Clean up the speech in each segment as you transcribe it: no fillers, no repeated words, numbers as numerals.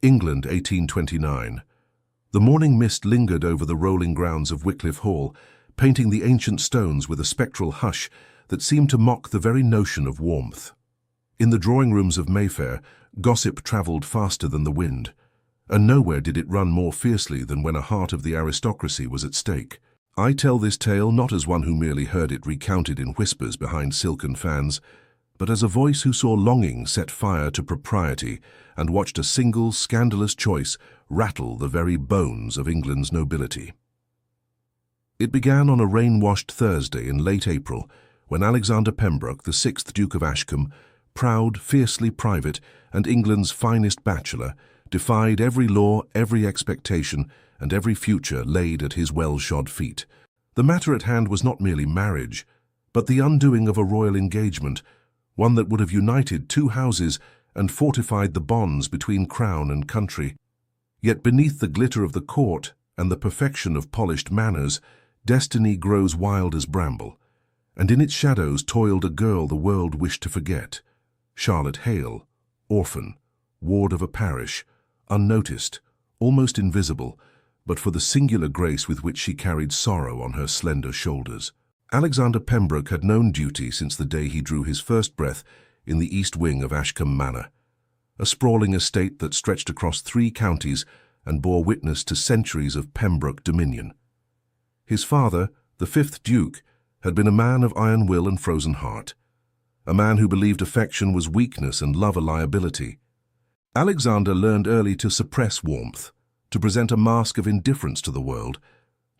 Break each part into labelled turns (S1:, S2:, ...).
S1: England, 1829. The morning mist lingered over the rolling grounds of Wycliffe Hall, painting the ancient stones with a spectral hush that seemed to mock the very notion of warmth. In the drawing rooms of Mayfair, gossip travelled faster than the wind, and nowhere did it run more fiercely than when a heart of the aristocracy was at stake. I tell this tale not as one who merely heard it recounted in whispers behind silken fans, but as a voice who saw longing set fire to propriety and watched a single scandalous choice rattle the very bones of England's nobility. It began on a rain-washed Thursday in late April, when Alexander Pembroke, the 6th Duke of Ashcombe, proud, fiercely private, and England's finest bachelor, defied every law, every expectation, and every future laid at his well-shod feet. The matter at hand was not merely marriage, but the undoing of a royal engagement, one that would have united two houses and fortified the bonds between crown and country. Yet beneath the glitter of the court and the perfection of polished manners, destiny grows wild as bramble, and in its shadows toiled a girl the world wished to forget, Charlotte Hale, orphan, ward of a parish, unnoticed, almost invisible, but for the singular grace with which she carried sorrow on her slender shoulders. Alexander Pembroke had known duty since the day he drew his first breath in the east wing of Ashcombe Manor, a sprawling estate that stretched across 3 counties and bore witness to centuries of Pembroke dominion. His father, the 5th Duke, had been a man of iron will and frozen heart, a man who believed affection was weakness and love a liability. Alexander learned early to suppress warmth, to present a mask of indifference to the world,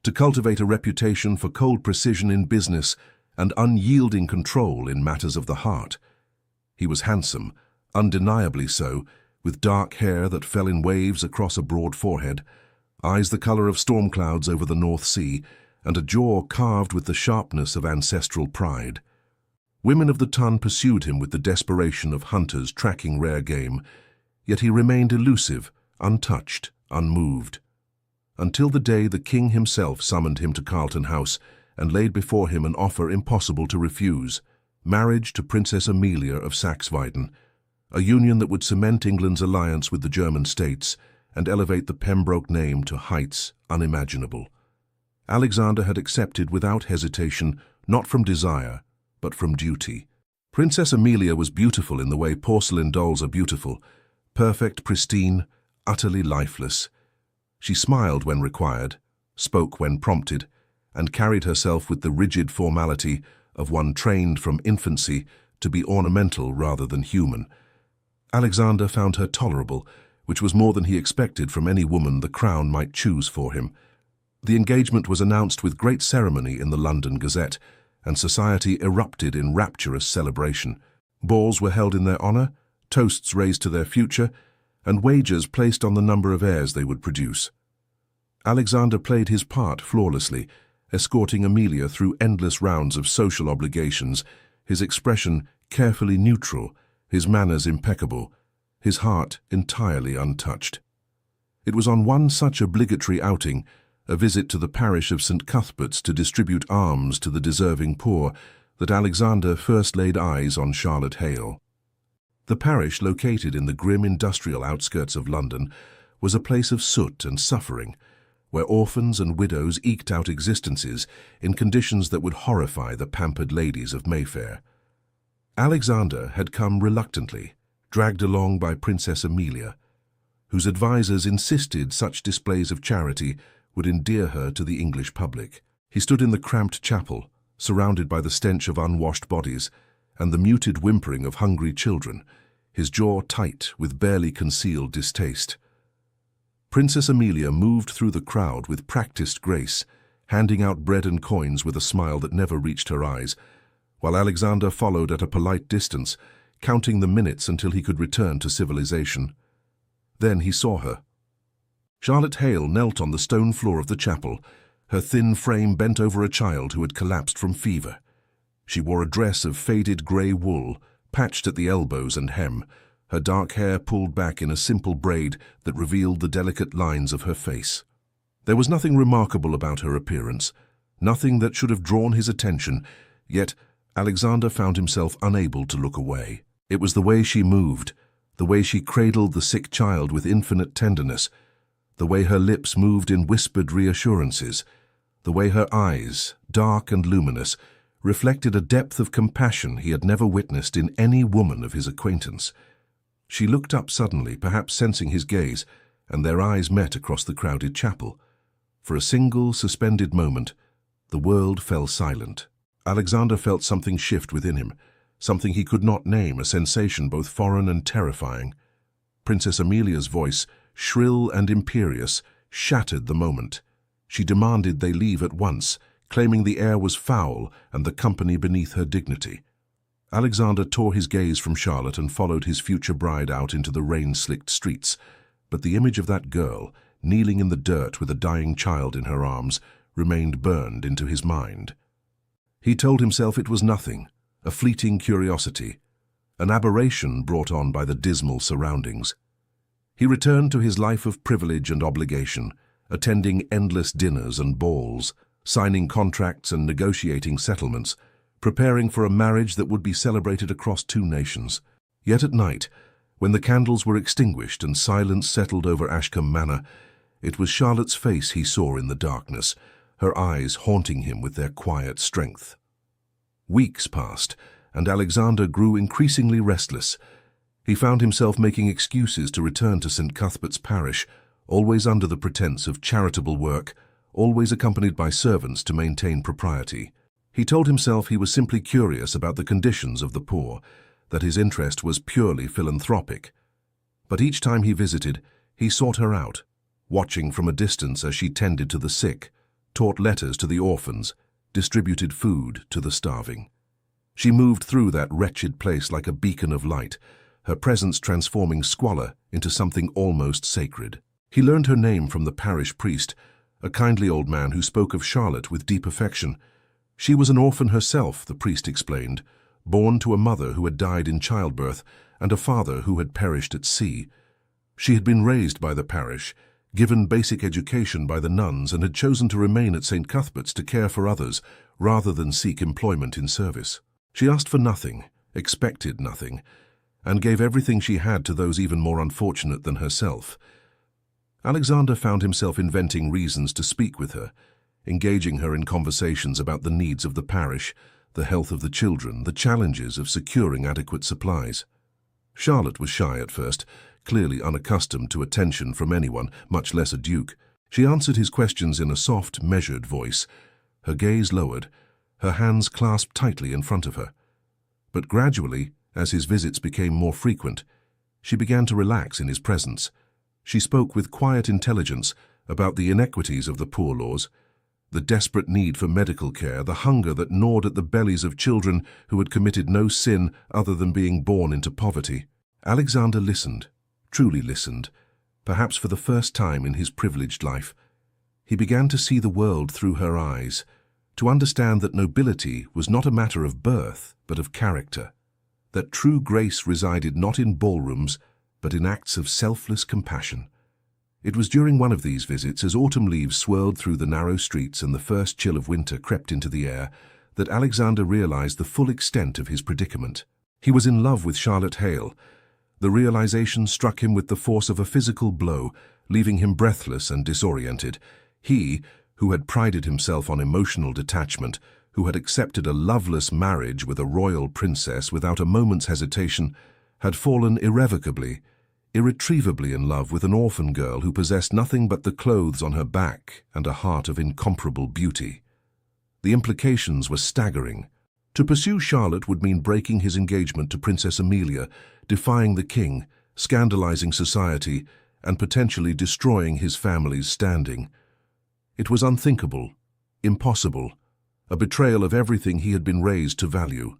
S1: to cultivate a reputation for cold precision in business and unyielding control in matters of the heart. He was handsome, undeniably so, with dark hair that fell in waves across a broad forehead, eyes the colour of storm clouds over the North Sea, and a jaw carved with the sharpness of ancestral pride. Women of the ton pursued him with the desperation of hunters tracking rare game, yet he remained elusive, untouched, unmoved, until the day the king himself summoned him to Carlton House and laid before him an offer impossible to refuse: marriage to Princess Amelia of Saxe-Weiden, a union that would cement England's alliance with the German states and elevate the Pembroke name to heights unimaginable. Alexander had accepted without hesitation, not from desire, but from duty. Princess Amelia was beautiful in the way porcelain dolls are beautiful, perfect, pristine, utterly lifeless. She smiled when required, spoke when prompted, and carried herself with the rigid formality of one trained from infancy to be ornamental rather than human. Alexander found her tolerable, which was more than he expected from any woman the crown might choose for him. The engagement was announced with great ceremony in the London Gazette, and society erupted in rapturous celebration. Balls were held in their honour, toasts raised to their future, and wagers placed on the number of heirs they would produce. Alexander played his part flawlessly, escorting Amelia through endless rounds of social obligations, his expression carefully neutral, his manners impeccable, his heart entirely untouched. It was on one such obligatory outing, a visit to the parish of St. Cuthbert's to distribute alms to the deserving poor, that Alexander first laid eyes on Charlotte Hale. The parish, located in the grim industrial outskirts of London, was a place of soot and suffering, where orphans and widows eked out existences in conditions that would horrify the pampered ladies of Mayfair. Alexander had come reluctantly, dragged along by Princess Amelia, whose advisers insisted such displays of charity would endear her to the English public. He stood in the cramped chapel, surrounded by the stench of unwashed bodies and the muted whimpering of hungry children, his jaw tight with barely concealed distaste. Princess Amelia moved through the crowd with practiced grace, handing out bread and coins with a smile that never reached her eyes, while Alexander followed at a polite distance, counting the minutes until he could return to civilization. Then he saw her. Charlotte Hale knelt on the stone floor of the chapel, her thin frame bent over a child who had collapsed from fever. She wore a dress of faded grey wool, patched at the elbows and hem, her dark hair pulled back in a simple braid that revealed the delicate lines of her face. There was nothing remarkable about her appearance, nothing that should have drawn his attention, yet Alexander found himself unable to look away. It was the way she moved, the way she cradled the sick child with infinite tenderness, the way her lips moved in whispered reassurances, the way her eyes, dark and luminous, reflected a depth of compassion he had never witnessed in any woman of his acquaintance. She looked up suddenly, perhaps sensing his gaze, and their eyes met across the crowded chapel. For a single, suspended moment, the world fell silent. Alexander felt something shift within him, something he could not name, a sensation both foreign and terrifying. Princess Amelia's voice, shrill and imperious, shattered the moment. She demanded they leave at once, claiming the air was foul and the company beneath her dignity. Alexander tore his gaze from Charlotte and followed his future bride out into the rain-slicked streets. But the image of that girl, kneeling in the dirt with a dying child in her arms, remained burned into his mind. He told himself it was nothing, a fleeting curiosity, an aberration brought on by the dismal surroundings. He returned to his life of privilege and obligation, attending endless dinners and balls, signing contracts and negotiating settlements, preparing for a marriage that would be celebrated across 2 nations. Yet at night, when the candles were extinguished and silence settled over Ashcombe Manor, it was Charlotte's face he saw in the darkness, her eyes haunting him with their quiet strength. Weeks passed, and Alexander grew increasingly restless. He found himself making excuses to return to St. Cuthbert's parish, always under the pretense of charitable work, always accompanied by servants to maintain propriety. He told himself he was simply curious about the conditions of the poor, that his interest was purely philanthropic. But each time he visited, he sought her out, watching from a distance as she tended to the sick, taught letters to the orphans, distributed food to the starving. She moved through that wretched place like a beacon of light, her presence transforming squalor into something almost sacred. He learned her name from the parish priest, a kindly old man who spoke of Charlotte with deep affection. She was an orphan herself, the priest explained, born to a mother who had died in childbirth and a father who had perished at sea. She had been raised by the parish, given basic education by the nuns, and had chosen to remain at St. Cuthbert's to care for others rather than seek employment in service. She asked for nothing, expected nothing, and gave everything she had to those even more unfortunate than herself. Alexander found himself inventing reasons to speak with her, engaging her in conversations about the needs of the parish, the health of the children, the challenges of securing adequate supplies. Charlotte was shy at first, clearly unaccustomed to attention from anyone, much less a duke. She answered his questions in a soft, measured voice, her gaze lowered, her hands clasped tightly in front of her. But gradually, as his visits became more frequent, she began to relax in his presence. She spoke with quiet intelligence about the inequities of the poor laws, the desperate need for medical care, the hunger that gnawed at the bellies of children who had committed no sin other than being born into poverty. Alexander listened, truly listened, perhaps for the first time in his privileged life. He began to see the world through her eyes, to understand that nobility was not a matter of birth, but of character, that true grace resided not in ballrooms, but in acts of selfless compassion. It was during one of these visits, as autumn leaves swirled through the narrow streets and the first chill of winter crept into the air, that Alexander realized the full extent of his predicament. He was in love with Charlotte Hale. The realization struck him with the force of a physical blow, leaving him breathless and disoriented. He, who had prided himself on emotional detachment, who had accepted a loveless marriage with a royal princess without a moment's hesitation, had fallen irrevocably, irretrievably in love with an orphan girl who possessed nothing but the clothes on her back and a heart of incomparable beauty. The implications were staggering. To pursue Charlotte would mean breaking his engagement to Princess Amelia, defying the king, scandalizing society, and potentially destroying his family's standing. It was unthinkable, impossible, a betrayal of everything he had been raised to value.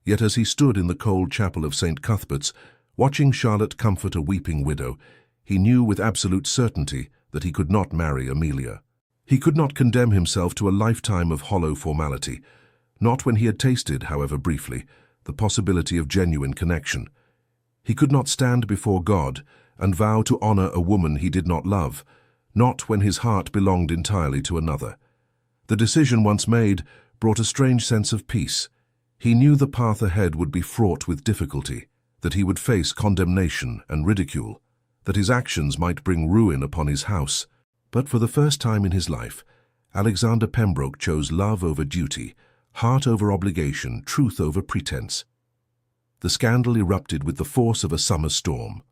S1: Yet as he stood in the cold chapel of St. Cuthbert's, watching Charlotte comfort a weeping widow, he knew with absolute certainty that he could not marry Amelia. He could not condemn himself to a lifetime of hollow formality, not when he had tasted, however briefly, the possibility of genuine connection. He could not stand before God and vow to honor a woman he did not love, not when his heart belonged entirely to another. The decision once made brought a strange sense of peace. He knew the path ahead would be fraught with difficulty, that he would face condemnation and ridicule, that his actions might bring ruin upon his house. But for the first time in his life, Alexander Pembroke chose love over duty, heart over obligation, truth over pretense. The scandal erupted with the force of a summer storm.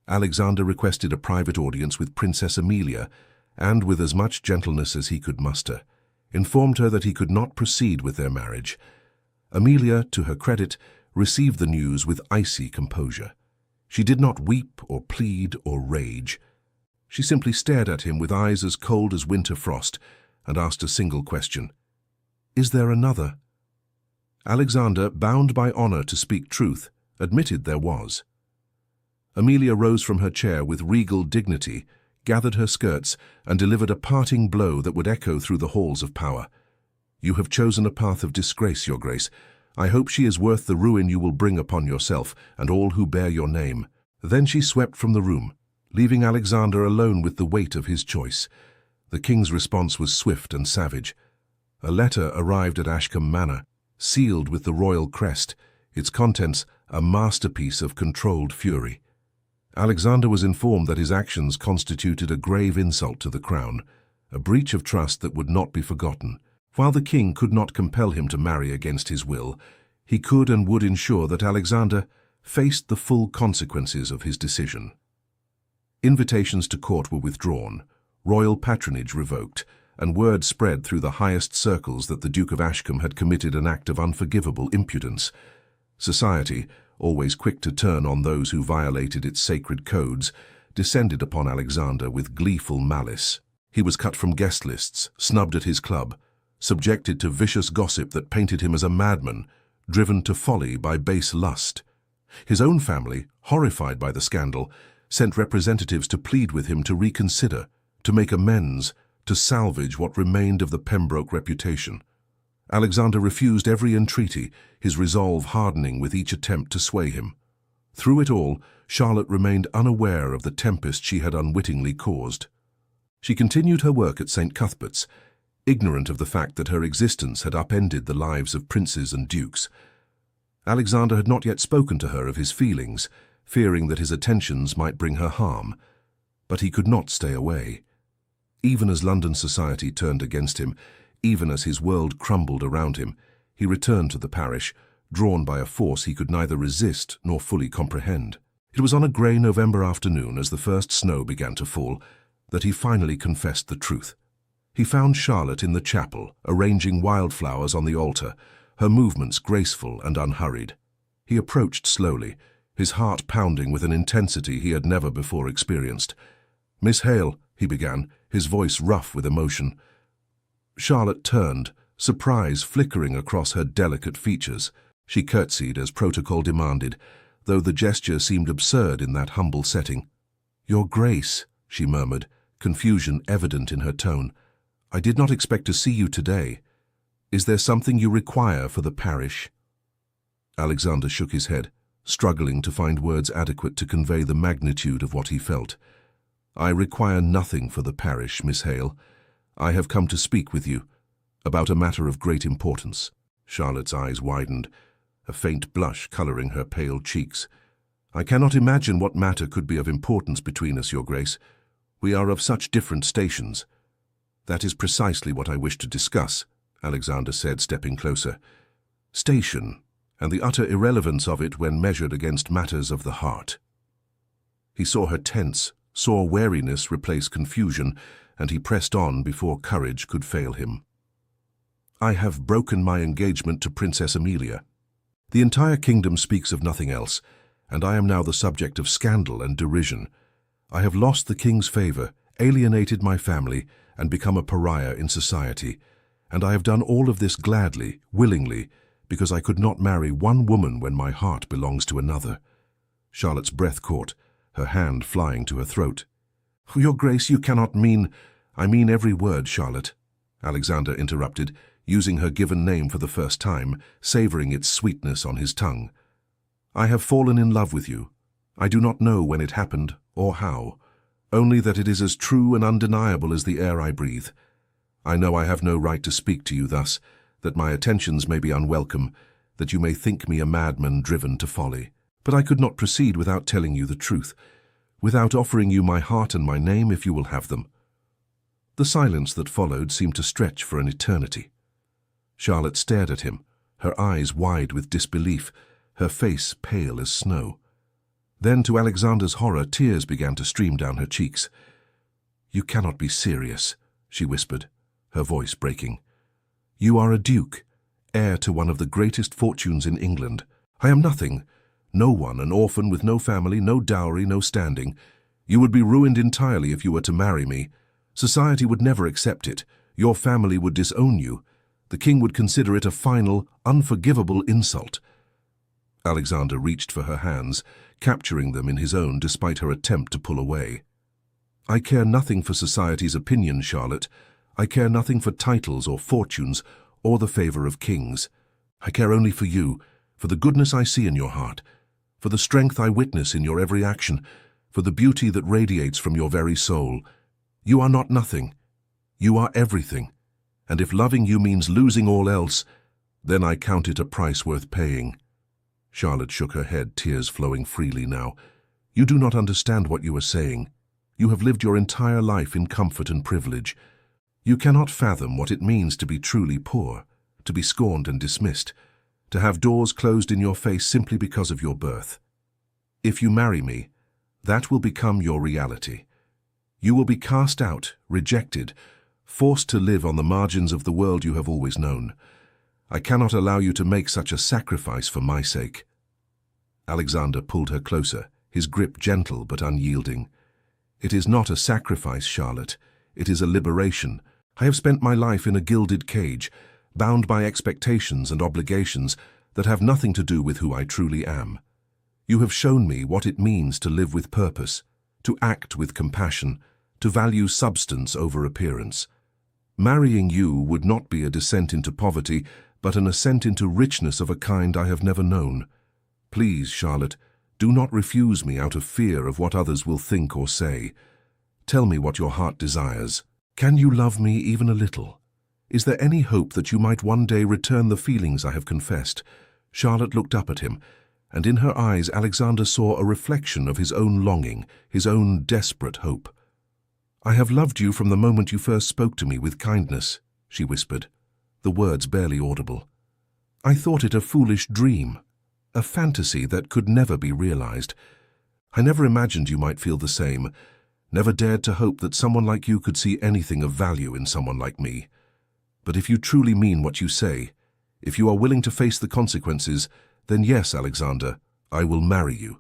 S1: Alexander requested a private audience with Princess Amelia, and with as much gentleness as he could muster, informed her that he could not proceed with their marriage. Amelia, to her credit, received the news with icy composure. She did not weep or plead or rage. She simply stared at him with eyes as cold as winter frost and asked a single question. "Is there another?" Alexander, bound by honor to speak truth, admitted there was. Amelia rose from her chair with regal dignity, gathered her skirts, and delivered a parting blow that would echo through the halls of power. "You have chosen a path of disgrace, Your Grace. I hope she is worth the ruin you will bring upon yourself and all who bear your name." Then she swept from the room, leaving Alexander alone with the weight of his choice. The king's response was swift and savage. A letter arrived at Ashcombe Manor, sealed with the royal crest, its contents a masterpiece of controlled fury. Alexander was informed that his actions constituted a grave insult to the crown, a breach of trust that would not be forgotten. While the king could not compel him to marry against his will, he could and would ensure that Alexander faced the full consequences of his decision. Invitations to court were withdrawn, royal patronage revoked, and word spread through the highest circles that the Duke of Ashcombe had committed an act of unforgivable impudence. Society, always quick to turn on those who violated its sacred codes, descended upon Alexander with gleeful malice. He was cut from guest lists, snubbed at his club, subjected to vicious gossip that painted him as a madman, driven to folly by base lust. His own family, horrified by the scandal, sent representatives to plead with him to reconsider, to make amends, to salvage what remained of the Pembroke reputation. Alexander refused every entreaty, his resolve hardening with each attempt to sway him. Through it all, Charlotte remained unaware of the tempest she had unwittingly caused. She continued her work at St. Cuthbert's, ignorant of the fact that her existence had upended the lives of princes and dukes. Alexander had not yet spoken to her of his feelings, fearing that his attentions might bring her harm. But he could not stay away. Even as London society turned against him, even as his world crumbled around him, he returned to the parish, drawn by a force he could neither resist nor fully comprehend. It was on a grey November afternoon, as the first snow began to fall, that he finally confessed the truth. He found Charlotte in the chapel, arranging wildflowers on the altar, her movements graceful and unhurried. He approached slowly, his heart pounding with an intensity he had never before experienced. "Miss Hale," he began, his voice rough with emotion. Charlotte turned, surprise flickering across her delicate features. She curtsied as protocol demanded, though the gesture seemed absurd in that humble setting. "Your Grace," she murmured, confusion evident in her tone. "I did not expect to see you today. Is there something you require for the parish?" Alexander shook his head, struggling to find words adequate to convey the magnitude of what he felt. "I require nothing for the parish, Miss Hale. I have come to speak with you about a matter of great importance." Charlotte's eyes widened, a faint blush colouring her pale cheeks. "I cannot imagine what matter could be of importance between us, Your Grace. We are of such different stations." "That is precisely what I wish to discuss," Alexander said, stepping closer. "Station, and the utter irrelevance of it when measured against matters of the heart." He saw her tense, saw wariness replace confusion, and he pressed on before courage could fail him. "I have broken my engagement to Princess Amelia. The entire kingdom speaks of nothing else, and I am now the subject of scandal and derision. I have lost the king's favour, alienated my family, and become a pariah in society. And I have done all of this gladly, willingly, because I could not marry one woman when my heart belongs to another." Charlotte's breath caught, her hand flying to her throat. "Your Grace, you cannot mean—" "I mean every word, Charlotte," Alexander interrupted, using her given name for the first time, savouring its sweetness on his tongue. "I have fallen in love with you. I do not know when it happened or how, only that it is as true and undeniable as the air I breathe. I know I have no right to speak to you thus, that my attentions may be unwelcome, that you may think me a madman driven to folly. But I could not proceed without telling you the truth, without offering you my heart and my name if you will have them." The silence that followed seemed to stretch for an eternity. Charlotte stared at him, her eyes wide with disbelief, her face pale as snow. Then, to Alexander's horror, tears began to stream down her cheeks. "You cannot be serious," she whispered, her voice breaking. "You are a duke, heir to one of the greatest fortunes in England. I am nothing, no one, an orphan with no family, no dowry, no standing. You would be ruined entirely if you were to marry me. Society would never accept it. Your family would disown you. The king would consider it a final, unforgivable insult." Alexander reached for her hands, capturing them in his own despite her attempt to pull away. "I care nothing for society's opinion, Charlotte. I care nothing for titles or fortunes or the favor of kings. I care only for you, for the goodness I see in your heart, for the strength I witness in your every action, for the beauty that radiates from your very soul. You are not nothing. You are everything. And if loving you means losing all else, then I count it a price worth paying." Charlotte shook her head, tears flowing freely now. "You do not understand what you are saying. You have lived your entire life in comfort and privilege. You cannot fathom what it means to be truly poor, to be scorned and dismissed, to have doors closed in your face simply because of your birth. If you marry me, that will become your reality. You will be cast out, rejected, forced to live on the margins of the world you have always known. I cannot allow you to make such a sacrifice for my sake." Alexander pulled her closer, his grip gentle but unyielding. "It is not a sacrifice, Charlotte. It is a liberation. I have spent my life in a gilded cage, bound by expectations and obligations that have nothing to do with who I truly am. You have shown me what it means to live with purpose, to act with compassion, to value substance over appearance. Marrying you would not be a descent into poverty, but an ascent into richness of a kind I have never known. Please, Charlotte, do not refuse me out of fear of what others will think or say. Tell me what your heart desires. Can you love me even a little? Is there any hope that you might one day return the feelings I have confessed?" Charlotte looked up at him, and in her eyes Alexander saw a reflection of his own longing, his own desperate hope. "I have loved you from the moment you first spoke to me with kindness," she whispered, the words barely audible. "I thought it a foolish dream, a fantasy that could never be realized. I never imagined you might feel the same, never dared to hope that someone like you could see anything of value in someone like me. But if you truly mean what you say, if you are willing to face the consequences, then yes, Alexander, I will marry you.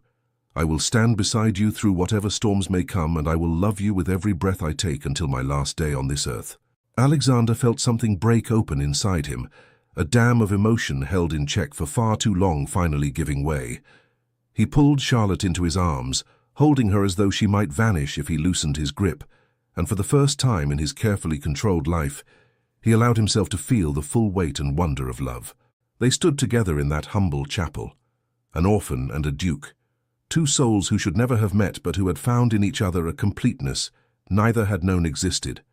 S1: I will stand beside you through whatever storms may come, and I will love you with every breath I take until my last day on this earth." Alexander felt something break open inside him, a dam of emotion held in check for far too long finally giving way. He pulled Charlotte into his arms, holding her as though she might vanish if he loosened his grip, and for the first time in his carefully controlled life, he allowed himself to feel the full weight and wonder of love. They stood together in that humble chapel, an orphan and a duke, two souls who should never have met but who had found in each other a completeness neither had known existed.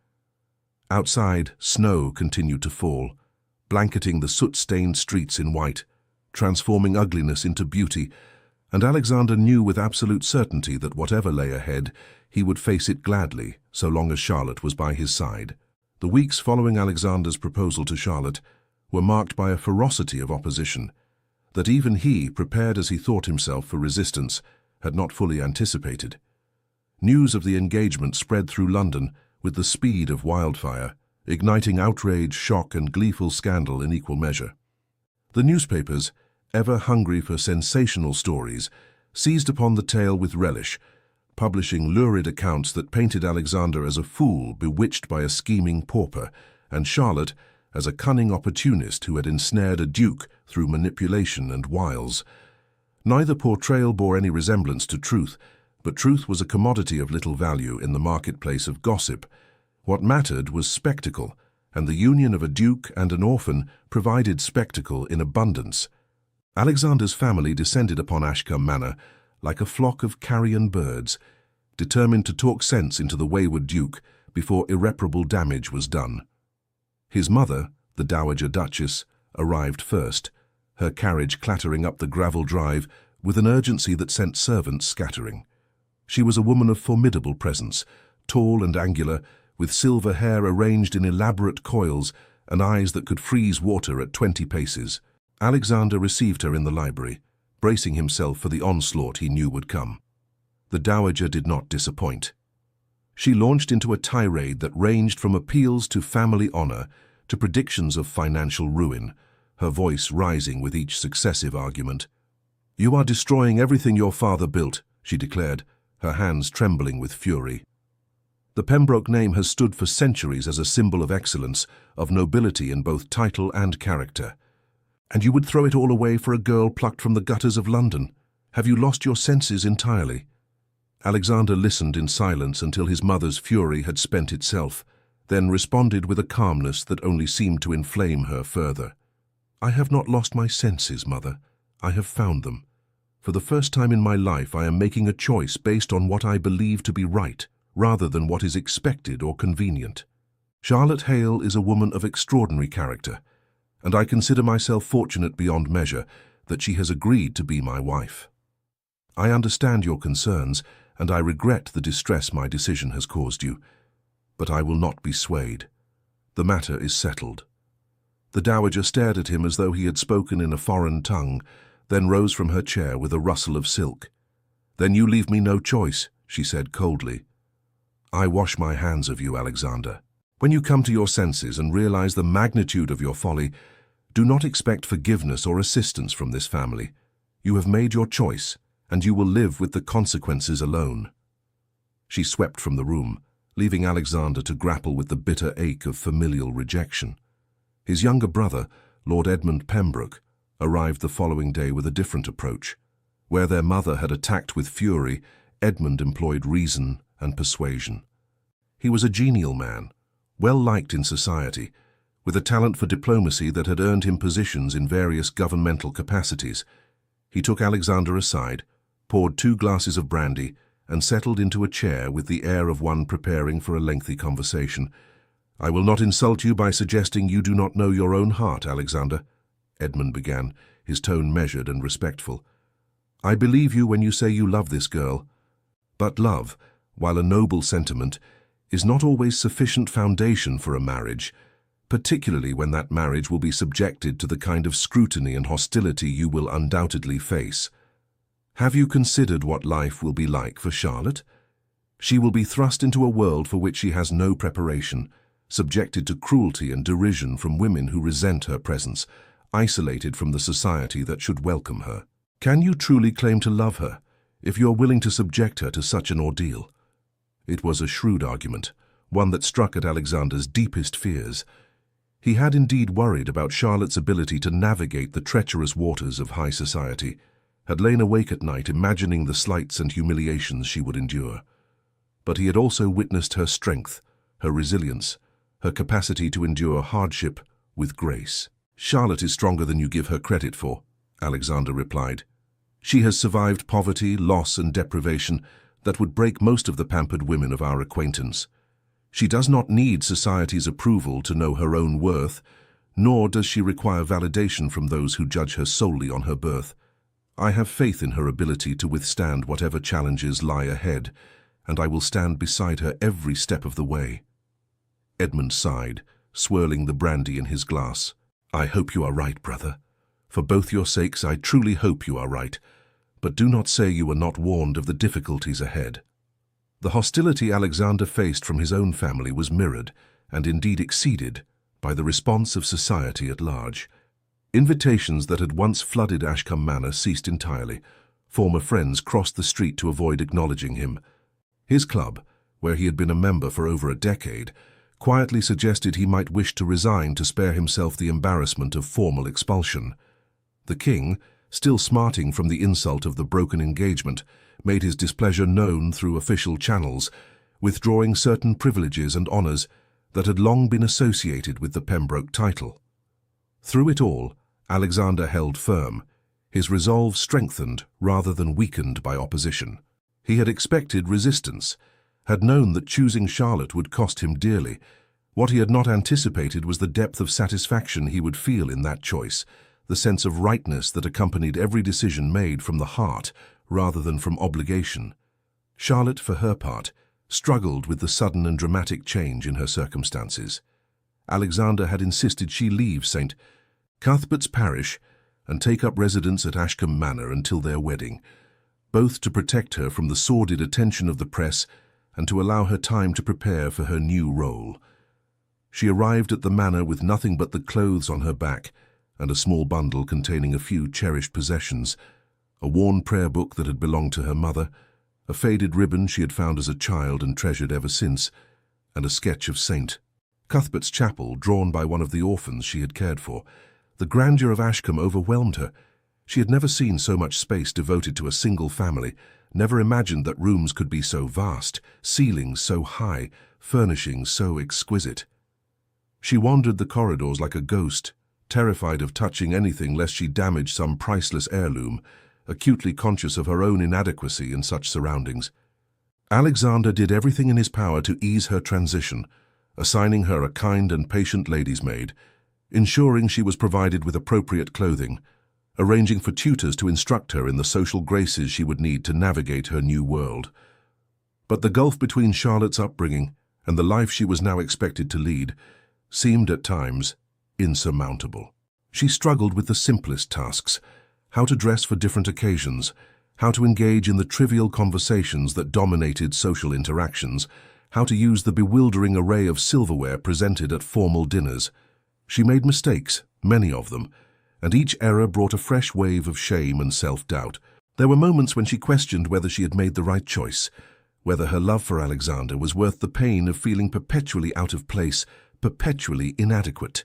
S1: Outside, snow continued to fall, blanketing the soot-stained streets in white, transforming ugliness into beauty, and Alexander knew with absolute certainty that whatever lay ahead, he would face it gladly, so long as Charlotte was by his side. The weeks following Alexander's proposal to Charlotte were marked by a ferocity of opposition that even he, prepared as he thought himself for resistance, had not fully anticipated. News of the engagement spread through London with the speed of wildfire, igniting outrage, shock, and gleeful scandal in equal measure. The newspapers, ever hungry for sensational stories, seized upon the tale with relish, publishing lurid accounts that painted Alexander as a fool bewitched by a scheming pauper, and Charlotte as a cunning opportunist who had ensnared a duke through manipulation and wiles. Neither portrayal bore any resemblance to truth, but truth was a commodity of little value in the marketplace of gossip. What mattered was spectacle, and the union of a duke and an orphan provided spectacle in abundance. Alexander's family descended upon Ashcombe Manor like a flock of carrion birds, determined to talk sense into the wayward duke before irreparable damage was done. His mother, the Dowager Duchess, arrived first, her carriage clattering up the gravel drive with an urgency that sent servants scattering. She was a woman of formidable presence, tall and angular, with silver hair arranged in elaborate coils and eyes that could freeze water at 20 paces. Alexander received her in the library, bracing himself for the onslaught he knew would come. The dowager did not disappoint. She launched into a tirade that ranged from appeals to family honor to predictions of financial ruin, her voice rising with each successive argument. "You are destroying everything your father built," she declared, her hands trembling with fury. "The Pembroke name has stood for centuries as a symbol of excellence, of nobility in both title and character. And you would throw it all away for a girl plucked from the gutters of London? Have you lost your senses entirely?" Alexander listened in silence until his mother's fury had spent itself, then responded with a calmness that only seemed to inflame her further. "I have not lost my senses, Mother. I have found them. For the first time in my life, I am making a choice based on what I believe to be right, rather than what is expected or convenient. Charlotte Hale is a woman of extraordinary character, and I consider myself fortunate beyond measure that she has agreed to be my wife. I understand your concerns, and I regret the distress my decision has caused you, but I will not be swayed. The matter is settled." The dowager stared at him as though he had spoken in a foreign tongue, then rose from her chair with a rustle of silk. "Then you leave me no choice," she said coldly. "I wash my hands of you, Alexander. When you come to your senses and realize the magnitude of your folly, do not expect forgiveness or assistance from this family. You have made your choice, and you will live with the consequences alone." She swept from the room, leaving Alexander to grapple with the bitter ache of familial rejection. His younger brother, Lord Edmund Pembroke, arrived the following day with a different approach. Where their mother had attacked with fury, Edmund employed reason and persuasion. He was a genial man, well-liked in society, with a talent for diplomacy that had earned him positions in various governmental capacities. He took Alexander aside, poured 2 glasses of brandy, and settled into a chair with the air of one preparing for a lengthy conversation. "I will not insult you by suggesting you do not know your own heart, Alexander," Edmund began, his tone measured and respectful. "I believe you when you say you love this girl. But love, while a noble sentiment, is not always sufficient foundation for a marriage, particularly when that marriage will be subjected to the kind of scrutiny and hostility you will undoubtedly face. Have you considered what life will be like for Charlotte? She will be thrust into a world for which she has no preparation, subjected to cruelty and derision from women who resent her presence, isolated from the society that should welcome her. Can you truly claim to love her if you are willing to subject her to such an ordeal?" It was a shrewd argument, one that struck at Alexander's deepest fears. He had indeed worried about Charlotte's ability to navigate the treacherous waters of high society, had lain awake at night imagining the slights and humiliations she would endure. But he had also witnessed her strength, her resilience, her capacity to endure hardship with grace. "Charlotte is stronger than you give her credit for," Alexander replied. "She has survived poverty, loss, and deprivation that would break most of the pampered women of our acquaintance. She does not need society's approval to know her own worth, nor does she require validation from those who judge her solely on her birth. I have faith in her ability to withstand whatever challenges lie ahead, and I will stand beside her every step of the way." Edmund sighed, swirling the brandy in his glass. "I hope you are right, brother. For both your sakes, I truly hope you are right. But do not say you were not warned of the difficulties ahead." The hostility Alexander faced from his own family was mirrored, and indeed exceeded, by the response of society at large. Invitations that had once flooded Ashcombe Manor ceased entirely. Former friends crossed the street to avoid acknowledging him. His club, where he had been a member for over a decade, quietly suggested he might wish to resign to spare himself the embarrassment of formal expulsion. The king, still smarting from the insult of the broken engagement, made his displeasure known through official channels, withdrawing certain privileges and honours that had long been associated with the Pembroke title. Through it all, Alexander held firm, his resolve strengthened rather than weakened by opposition. He had expected resistance, had known that choosing Charlotte would cost him dearly. What he had not anticipated was the depth of satisfaction he would feel in that choice, the sense of rightness that accompanied every decision made from the heart rather than from obligation. Charlotte, for her part, struggled with the sudden and dramatic change in her circumstances. Alexander had insisted she leave St. Cuthbert's parish and take up residence at Ashcombe Manor until their wedding, both to protect her from the sordid attention of the press and to allow her time to prepare for her new role. She arrived at the manor with nothing but the clothes on her back and a small bundle containing a few cherished possessions, a worn prayer book that had belonged to her mother, a faded ribbon she had found as a child and treasured ever since, and a sketch of St. Cuthbert's chapel drawn by one of the orphans she had cared for. The grandeur of Ashcombe overwhelmed her. She had never seen so much space devoted to a single family, never imagined that rooms could be so vast, ceilings so high, furnishings so exquisite. She wandered the corridors like a ghost, terrified of touching anything lest she damage some priceless heirloom, acutely conscious of her own inadequacy in such surroundings. Alexander did everything in his power to ease her transition, assigning her a kind and patient lady's maid, ensuring she was provided with appropriate clothing, arranging for tutors to instruct her in the social graces she would need to navigate her new world. But the gulf between Charlotte's upbringing and the life she was now expected to lead seemed at times insurmountable. She struggled with the simplest tasks: how to dress for different occasions, how to engage in the trivial conversations that dominated social interactions, how to use the bewildering array of silverware presented at formal dinners. She made mistakes, many of them, and each error brought a fresh wave of shame and self-doubt. There were moments when she questioned whether she had made the right choice, whether her love for Alexander was worth the pain of feeling perpetually out of place, perpetually inadequate.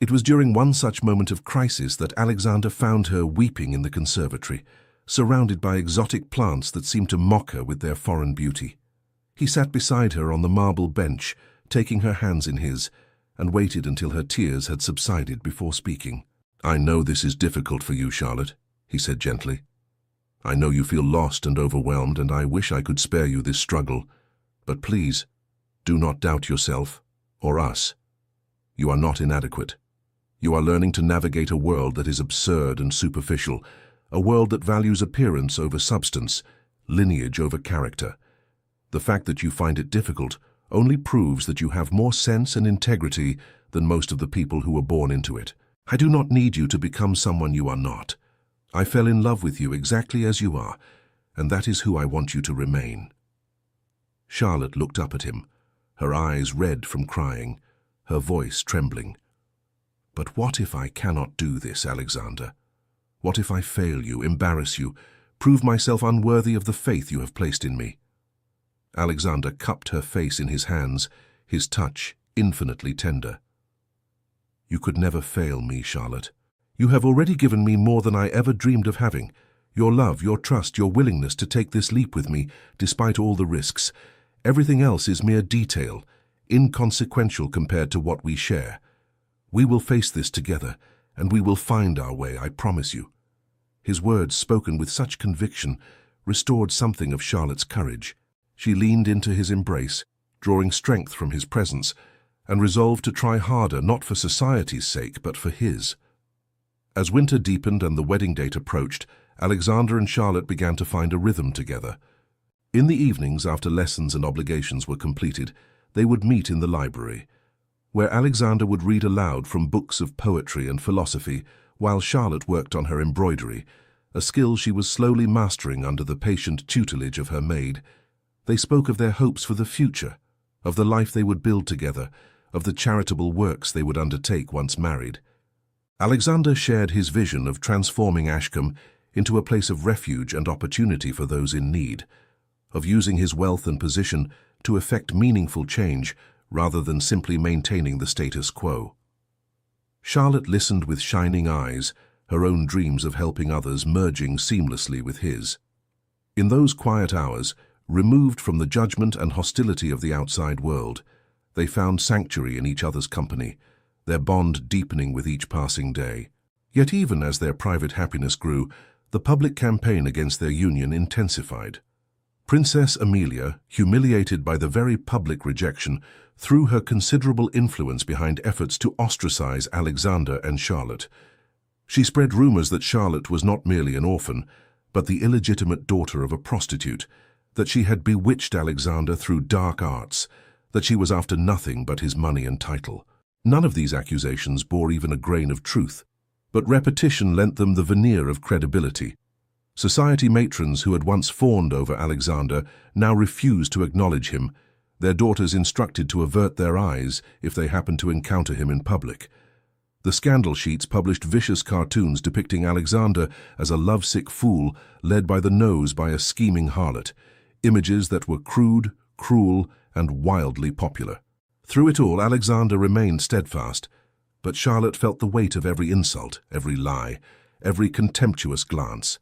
S1: It was during one such moment of crisis that Alexander found her weeping in the conservatory, surrounded by exotic plants that seemed to mock her with their foreign beauty. He sat beside her on the marble bench, taking her hands in his, and waited until her tears had subsided before speaking. "I know this is difficult for you, Charlotte," he said gently. "I know you feel lost and overwhelmed, and I wish I could spare you this struggle. But please, do not doubt yourself, or us. You are not inadequate. You are learning to navigate a world that is absurd and superficial, a world that values appearance over substance, lineage over character. The fact that you find it difficult only proves that you have more sense and integrity than most of the people who were born into it. I do not need you to become someone you are not. I fell in love with you exactly as you are, and that is who I want you to remain." Charlotte looked up at him, her eyes red from crying, her voice trembling. "But what if I cannot do this, Alexander? What if I fail you, embarrass you, prove myself unworthy of the faith you have placed in me?" Alexander cupped her face in his hands, his touch infinitely tender. "You could never fail me, Charlotte. You have already given me more than I ever dreamed of having. Your love, your trust, your willingness to take this leap with me, despite all the risks. Everything else is mere detail, inconsequential compared to what we share. We will face this together, and we will find our way, I promise you." His words, spoken with such conviction, restored something of Charlotte's courage. She leaned into his embrace, drawing strength from his presence, and resolved to try harder, not for society's sake, but for his. As winter deepened and the wedding date approached, Alexander and Charlotte began to find a rhythm together. In the evenings, after lessons and obligations were completed, they would meet in the library, where Alexander would read aloud from books of poetry and philosophy, while Charlotte worked on her embroidery, a skill she was slowly mastering under the patient tutelage of her maid. They spoke of their hopes for the future, of the life they would build together, of the charitable works they would undertake once married. Alexander shared his vision of transforming Ashcombe into a place of refuge and opportunity for those in need, of using his wealth and position to effect meaningful change rather than simply maintaining the status quo. Charlotte listened with shining eyes, her own dreams of helping others merging seamlessly with his. In those quiet hours, removed from the judgment and hostility of the outside world, they found sanctuary in each other's company, their bond deepening with each passing day. Yet even as their private happiness grew, the public campaign against their union intensified. Princess Amelia, humiliated by the very public rejection, threw her considerable influence behind efforts to ostracize Alexander and Charlotte. She spread rumors that Charlotte was not merely an orphan, but the illegitimate daughter of a prostitute, that she had bewitched Alexander through dark arts, that she was after nothing but his money and title. None of these accusations bore even a grain of truth, but repetition lent them the veneer of credibility. Society matrons who had once fawned over Alexander now refused to acknowledge him, their daughters instructed to avert their eyes if they happened to encounter him in public. The scandal sheets published vicious cartoons depicting Alexander as a lovesick fool led by the nose by a scheming harlot, images that were crude, cruel, and wildly popular. Through it all, Alexander remained steadfast, but Charlotte felt the weight of every insult, every lie, every contemptuous glance.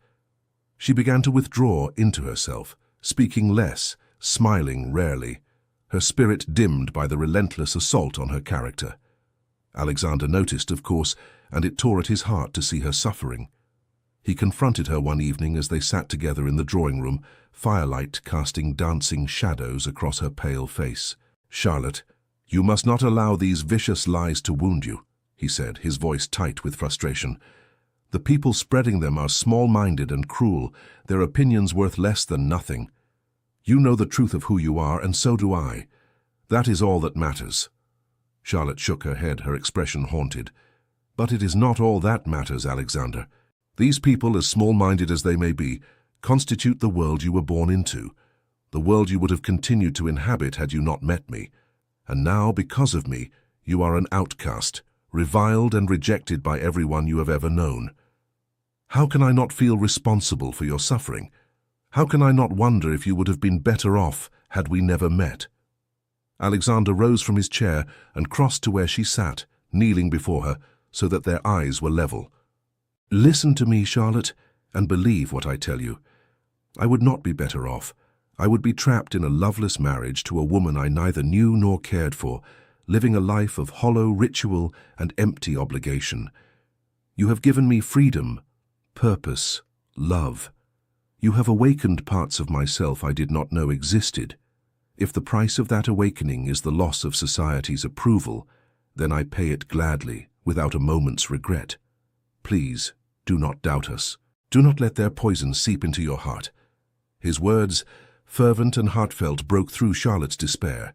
S1: She began to withdraw into herself, speaking less, smiling rarely, her spirit dimmed by the relentless assault on her character. Alexander noticed, of course, and it tore at his heart to see her suffering. He confronted her one evening as they sat together in the drawing-room, firelight casting dancing shadows across her pale face. "Charlotte, you must not allow these vicious lies to wound you," he said, his voice tight with frustration. "The people spreading them are small-minded and cruel, their opinions worth less than nothing. You know the truth of who you are, and so do I. That is all that matters." Charlotte shook her head, her expression haunted. "But it is not all that matters, Alexander. These people, as small-minded as they may be, constitute the world you were born into, the world you would have continued to inhabit had you not met me. And now, because of me, you are an outcast, reviled and rejected by everyone you have ever known. How can I not feel responsible for your suffering? How can I not wonder if you would have been better off had we never met?" Alexander rose from his chair and crossed to where she sat, kneeling before her, so that their eyes were level. "Listen to me, Charlotte, and believe what I tell you. I would not be better off. I would be trapped in a loveless marriage to a woman I neither knew nor cared for, living a life of hollow ritual and empty obligation. You have given me freedom, purpose, love. You have awakened parts of myself I did not know existed. If the price of that awakening is the loss of society's approval, then I pay it gladly, without a moment's regret. Please, do not doubt us. Do not let their poison seep into your heart." His words, fervent and heartfelt, broke through Charlotte's despair.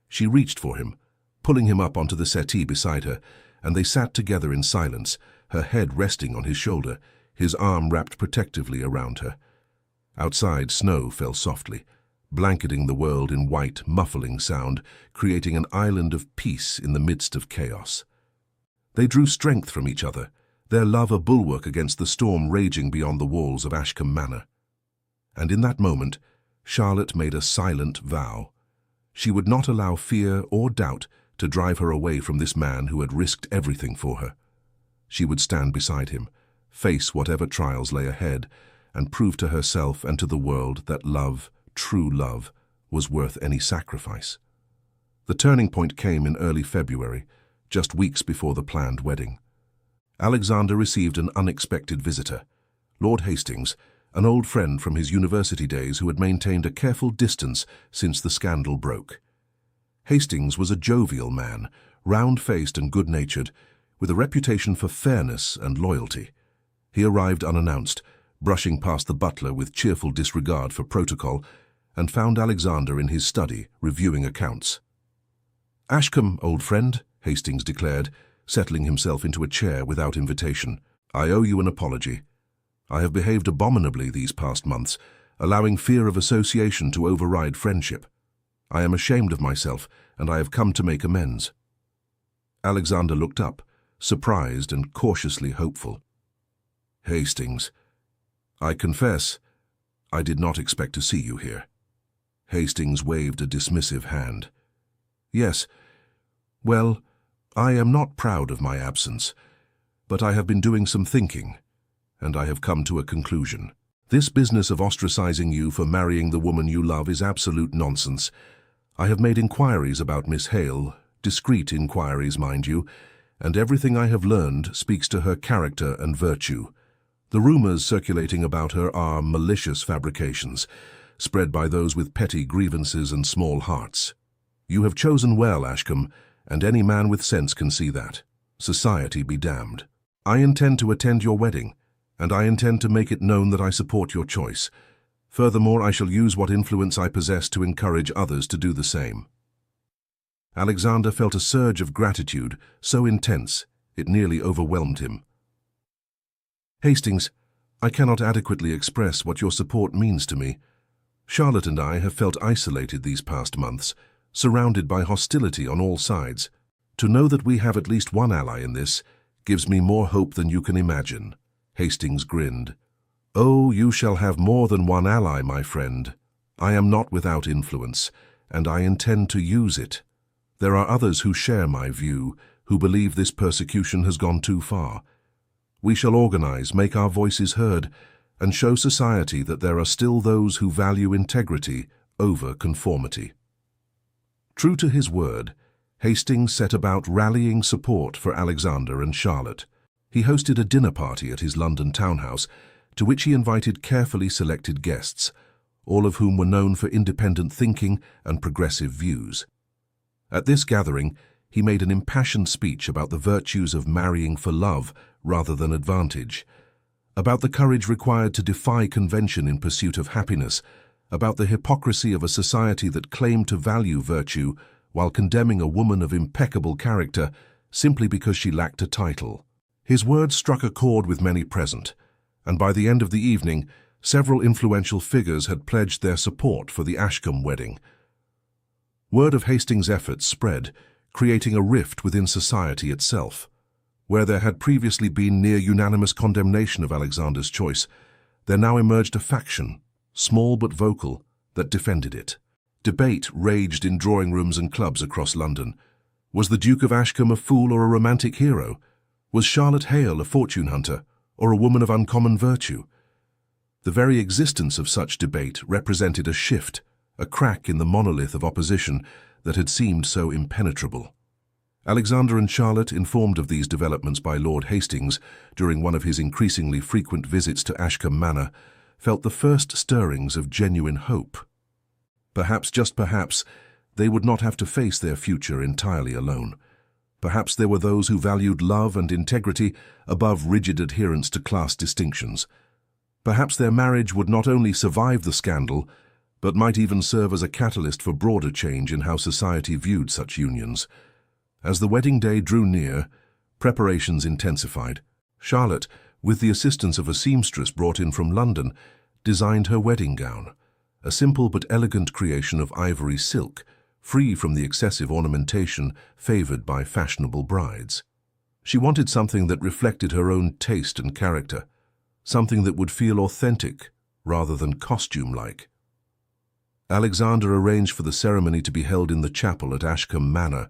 S1: She reached for him, pulling him up onto the settee beside her, and they sat together in silence, her head resting on his shoulder, his arm wrapped protectively around her. Outside, snow fell softly, blanketing the world in white, muffling sound, creating an island of peace in the midst of chaos. They drew strength from each other, their love a bulwark against the storm raging beyond the walls of Ashcombe Manor. And in that moment, Charlotte made a silent vow. She would not allow fear or doubt to drive her away from this man who had risked everything for her. She would stand beside him, face whatever trials lay ahead, and prove to herself and to the world that love, true love, was worth any sacrifice. The turning point came in early February, just weeks before the planned wedding. Alexander received an unexpected visitor, Lord Hastings, an old friend from his university days who had maintained a careful distance since the scandal broke. Hastings was a jovial man, round-faced and good-natured, with a reputation for fairness and loyalty. He arrived unannounced, brushing past the butler with cheerful disregard for protocol, and found Alexander in his study, reviewing accounts. "Ashcombe, old friend," Hastings declared, settling himself into a chair without invitation. "I owe you an apology. I have behaved abominably these past months, allowing fear of association to override friendship. I am ashamed of myself, and I have come to make amends." Alexander looked up, surprised and cautiously hopeful. "Hastings, I confess, I did not expect to see you here." Hastings waved a dismissive hand. "Yes, well, I am not proud of my absence, but I have been doing some thinking, and I have come to a conclusion. This business of ostracizing you for marrying the woman you love is absolute nonsense. I have made inquiries about Miss Hale, discreet inquiries, mind you, and everything I have learned speaks to her character and virtue. The rumors circulating about her are malicious fabrications, spread by those with petty grievances and small hearts. You have chosen well, Ashcombe, and any man with sense can see that. Society be damned." I intend to attend your wedding, and I intend to make it known that I support your choice. Furthermore, I shall use what influence I possess to encourage others to do the same." Alexander felt a surge of gratitude, so intense it nearly overwhelmed him. "Hastings, I cannot adequately express what your support means to me. Charlotte and I have felt isolated these past months, surrounded by hostility on all sides. To know that we have at least one ally in this gives me more hope than you can imagine." Hastings grinned. "Oh, you shall have more than one ally, my friend. I am not without influence, and I intend to use it. There are others who share my view, who believe this persecution has gone too far. We shall organize, make our voices heard, and show society that there are still those who value integrity over conformity." True to his word, Hastings set about rallying support for Alexander and Charlotte. He hosted a dinner party at his London townhouse, to which he invited carefully selected guests, all of whom were known for independent thinking and progressive views. At this gathering, he made an impassioned speech about the virtues of marrying for love rather than advantage, about the courage required to defy convention in pursuit of happiness, about the hypocrisy of a society that claimed to value virtue while condemning a woman of impeccable character simply because she lacked a title. His words struck a chord with many present, and by the end of the evening, several influential figures had pledged their support for the Ashcombe wedding. Word of Hastings' efforts spread, creating a rift within society itself. Where there had previously been near-unanimous condemnation of Alexander's choice, there now emerged a faction, small but vocal, that defended it. Debate raged in drawing rooms and clubs across London. Was the Duke of Ashcombe a fool or a romantic hero? Was Charlotte Hale a fortune hunter, or a woman of uncommon virtue? The very existence of such debate represented a shift, a crack in the monolith of opposition that had seemed so impenetrable. Alexander and Charlotte, informed of these developments by Lord Hastings during one of his increasingly frequent visits to Ashcombe Manor, felt the first stirrings of genuine hope. Perhaps, just perhaps, they would not have to face their future entirely alone. Perhaps there were those who valued love and integrity above rigid adherence to class distinctions. Perhaps their marriage would not only survive the scandal, but might even serve as a catalyst for broader change in how society viewed such unions. As the wedding day drew near, preparations intensified. Charlotte, with the assistance of a seamstress brought in from London, designed her wedding gown, a simple but elegant creation of ivory silk, free from the excessive ornamentation favored by fashionable brides. She wanted something that reflected her own taste and character, something that would feel authentic rather than costume-like. Alexander arranged for the ceremony to be held in the chapel at Ashcombe Manor,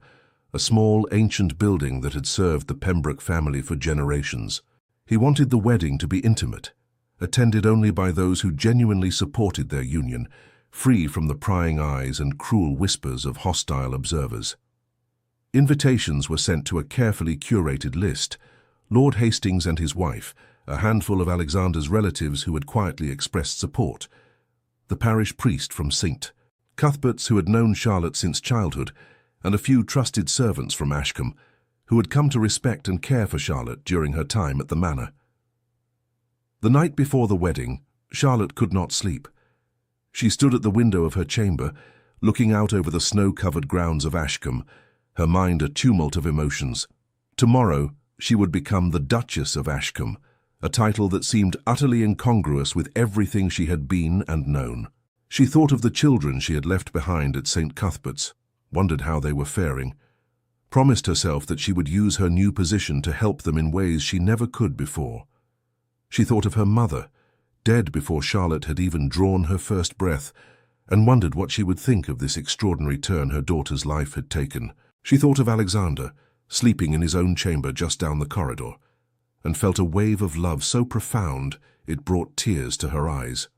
S1: a small, ancient building that had served the Pembroke family for generations. He wanted the wedding to be intimate, attended only by those who genuinely supported their union, free from the prying eyes and cruel whispers of hostile observers. Invitations were sent to a carefully curated list: Lord Hastings and his wife, a handful of Alexander's relatives who had quietly expressed support, the parish priest from St. Cuthbert's who had known Charlotte since childhood, and a few trusted servants from Ashcombe who had come to respect and care for Charlotte during her time at the manor. The night before the wedding, Charlotte could not sleep. She stood at the window of her chamber, looking out over the snow-covered grounds of Ashcombe, her mind a tumult of emotions. Tomorrow, she would become the Duchess of Ashcombe, a title that seemed utterly incongruous with everything she had been and known. She thought of the children she had left behind at St. Cuthbert's, wondered how they were faring, promised herself that she would use her new position to help them in ways she never could before. She thought of her mother, dead before Charlotte had even drawn her first breath, and wondered what she would think of this extraordinary turn her daughter's life had taken. She thought of Alexander, sleeping in his own chamber just down the corridor, and felt a wave of love so profound it brought tears to her eyes.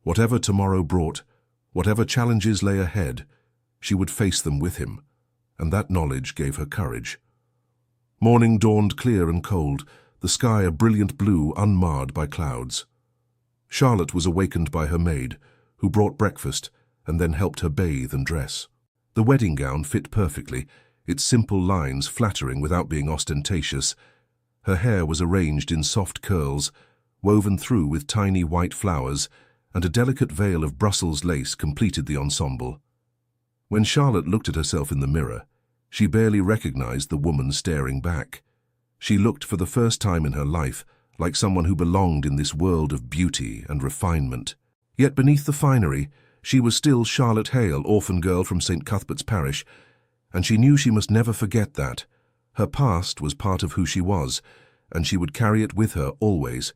S1: Whatever tomorrow brought, whatever challenges lay ahead, she would face them with him, and that knowledge gave her courage. Morning dawned clear and cold, the sky a brilliant blue unmarred by clouds. Charlotte was awakened by her maid, who brought breakfast and then helped her bathe and dress. The wedding gown fit perfectly, its simple lines flattering without being ostentatious. Her hair was arranged in soft curls, woven through with tiny white flowers, and a delicate veil of Brussels lace completed the ensemble. When Charlotte looked at herself in the mirror, she barely recognized the woman staring back. She looked for the first time in her life like someone who belonged in this world of beauty and refinement. Yet beneath the finery, she was still Charlotte Hale, orphan girl from St. Cuthbert's Parish, and she knew she must never forget that. Her past was part of who she was, and she would carry it with her always,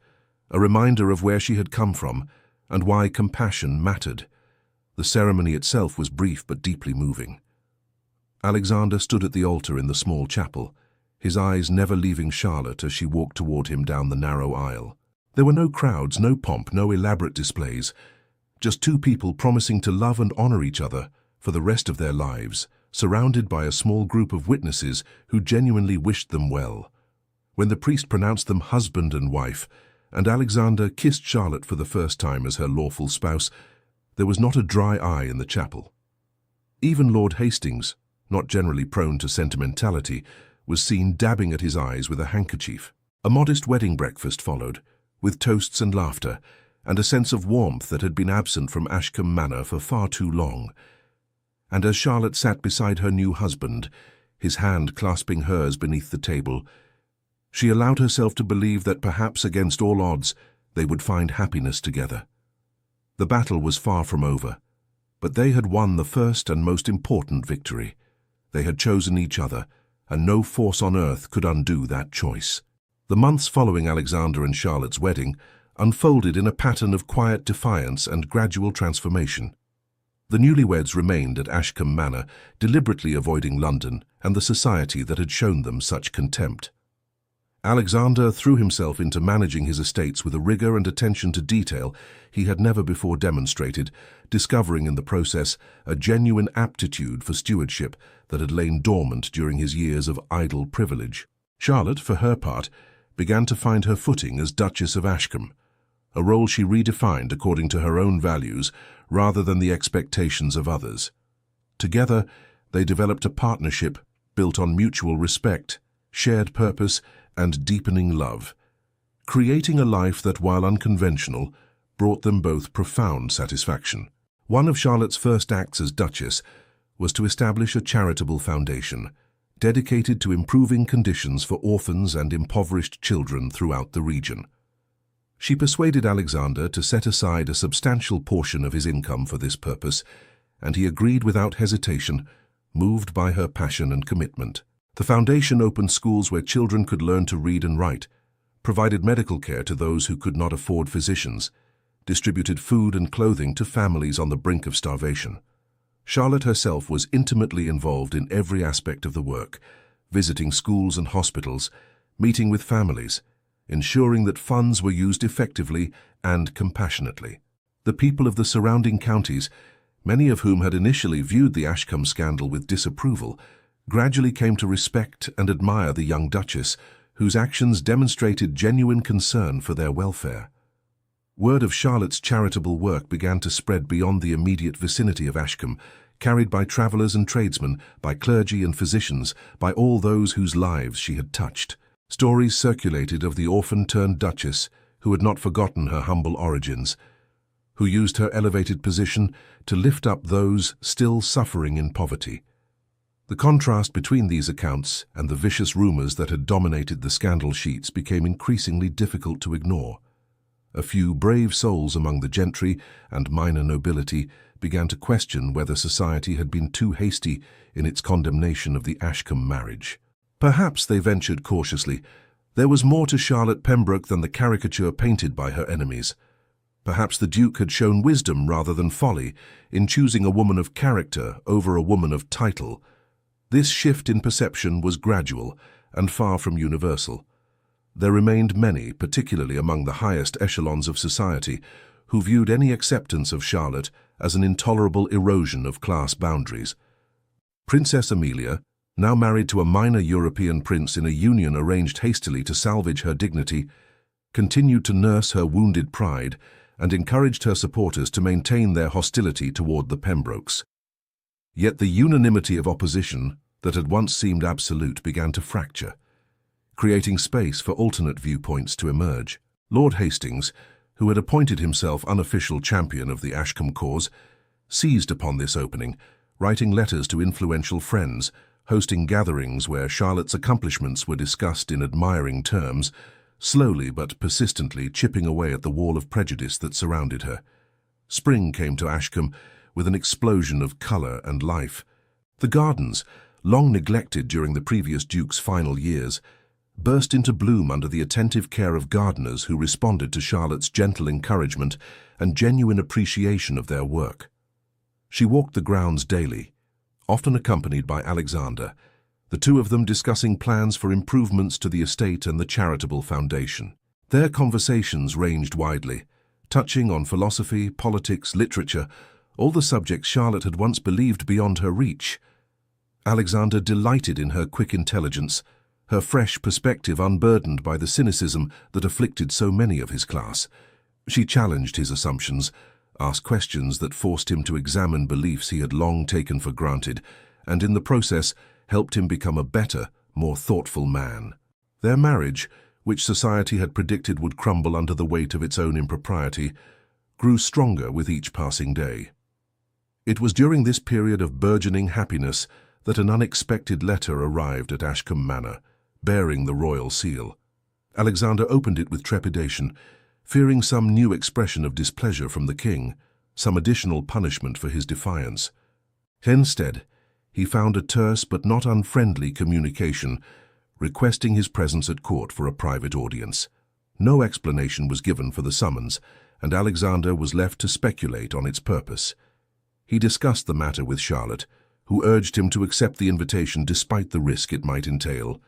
S1: a reminder of where she had come from and why compassion mattered. The ceremony itself was brief but deeply moving. Alexander stood at the altar in the small chapel, his eyes never leaving Charlotte as she walked toward him down the narrow aisle. There were no crowds, no pomp, no elaborate displays, just two people promising to love and honor each other for the rest of their lives, surrounded by a small group of witnesses who genuinely wished them well. When the priest pronounced them husband and wife, and Alexander kissed Charlotte for the first time as her lawful spouse, there was not a dry eye in the chapel. Even Lord Hastings, not generally prone to sentimentality, was seen dabbing at his eyes with a handkerchief. A modest wedding breakfast followed, with toasts and laughter, and a sense of warmth that had been absent from Ashcombe Manor for far too long. And as Charlotte sat beside her new husband, his hand clasping hers beneath the table, she allowed herself to believe that perhaps against all odds they would find happiness together. The battle was far from over, but they had won the first and most important victory. They had chosen each other, and no force on earth could undo that choice. The months following Alexander and Charlotte's wedding unfolded in a pattern of quiet defiance and gradual transformation. The newlyweds remained at Ashcombe Manor, deliberately avoiding London and the society that had shown them such contempt. Alexander threw himself into managing his estates with a rigor and attention to detail he had never before demonstrated, discovering in the process a genuine aptitude for stewardship that had lain dormant during his years of idle privilege. Charlotte, for her part, began to find her footing as Duchess of Ashcombe, a role she redefined according to her own values rather than the expectations of others. Together, they developed a partnership built on mutual respect, shared purpose, and deepening love, creating a life that, while unconventional, brought them both profound satisfaction. One of Charlotte's first acts as Duchess was to establish a charitable foundation dedicated to improving conditions for orphans and impoverished children throughout the region. She persuaded Alexander to set aside a substantial portion of his income for this purpose, and he agreed without hesitation, moved by her passion and commitment. The foundation opened schools where children could learn to read and write, provided medical care to those who could not afford physicians, distributed food and clothing to families on the brink of starvation. Charlotte herself was intimately involved in every aspect of the work, visiting schools and hospitals, meeting with families, ensuring that funds were used effectively and compassionately. The people of the surrounding counties, many of whom had initially viewed the Ashcombe scandal with disapproval, gradually came to respect and admire the young Duchess, whose actions demonstrated genuine concern for their welfare. Word of Charlotte's charitable work began to spread beyond the immediate vicinity of Ashcombe, carried by travellers and tradesmen, by clergy and physicians, by all those whose lives she had touched. Stories circulated of the orphan-turned-duchess, who had not forgotten her humble origins, who used her elevated position to lift up those still suffering in poverty. The contrast between these accounts and the vicious rumors that had dominated the scandal sheets became increasingly difficult to ignore. A few brave souls among the gentry and minor nobility began to question whether society had been too hasty in its condemnation of the Ashcombe marriage. Perhaps, they ventured cautiously, there was more to Charlotte Pembroke than the caricature painted by her enemies. Perhaps the Duke had shown wisdom rather than folly in choosing a woman of character over a woman of title. This shift in perception was gradual and far from universal. There remained many, particularly among the highest echelons of society, who viewed any acceptance of Charlotte as an intolerable erosion of class boundaries. Princess Amelia, now married to a minor European prince in a union arranged hastily to salvage her dignity, continued to nurse her wounded pride and encouraged her supporters to maintain their hostility toward the Pembrokes. Yet the unanimity of opposition that had once seemed absolute began to fracture. creating space for alternate viewpoints to emerge. Lord Hastings, who had appointed himself unofficial champion of the Ashcombe cause, seized upon this opening, writing letters to influential friends, hosting gatherings where Charlotte's accomplishments were discussed in admiring terms, slowly but persistently chipping away at the wall of prejudice that surrounded her. Spring came to Ashcombe with an explosion of colour and life. The gardens, long neglected during the previous Duke's final years, burst into bloom under the attentive care of gardeners who responded to Charlotte's gentle encouragement and genuine appreciation of their work. She walked the grounds daily, often accompanied by Alexander, the two of them discussing plans for improvements to the estate and the charitable foundation. Their conversations ranged widely, touching on philosophy, politics, literature, all the subjects Charlotte had once believed beyond her reach. Alexander delighted in her quick intelligence, her fresh perspective unburdened by the cynicism that afflicted so many of his class. She challenged his assumptions, asked questions that forced him to examine beliefs he had long taken for granted, and in the process helped him become a better, more thoughtful man. Their marriage, which society had predicted would crumble under the weight of its own impropriety, grew stronger with each passing day. It was during this period of burgeoning happiness that an unexpected letter arrived at Ashcombe Manor, bearing the royal seal. Alexander opened it with trepidation, fearing some new expression of displeasure from the king, some additional punishment for his defiance. Instead, he found a terse but not unfriendly communication requesting his presence at court for a private audience. No explanation was given for the summons, and Alexander was left to speculate on its purpose. He discussed the matter with Charlotte, who urged him to accept the invitation despite the risk it might entail.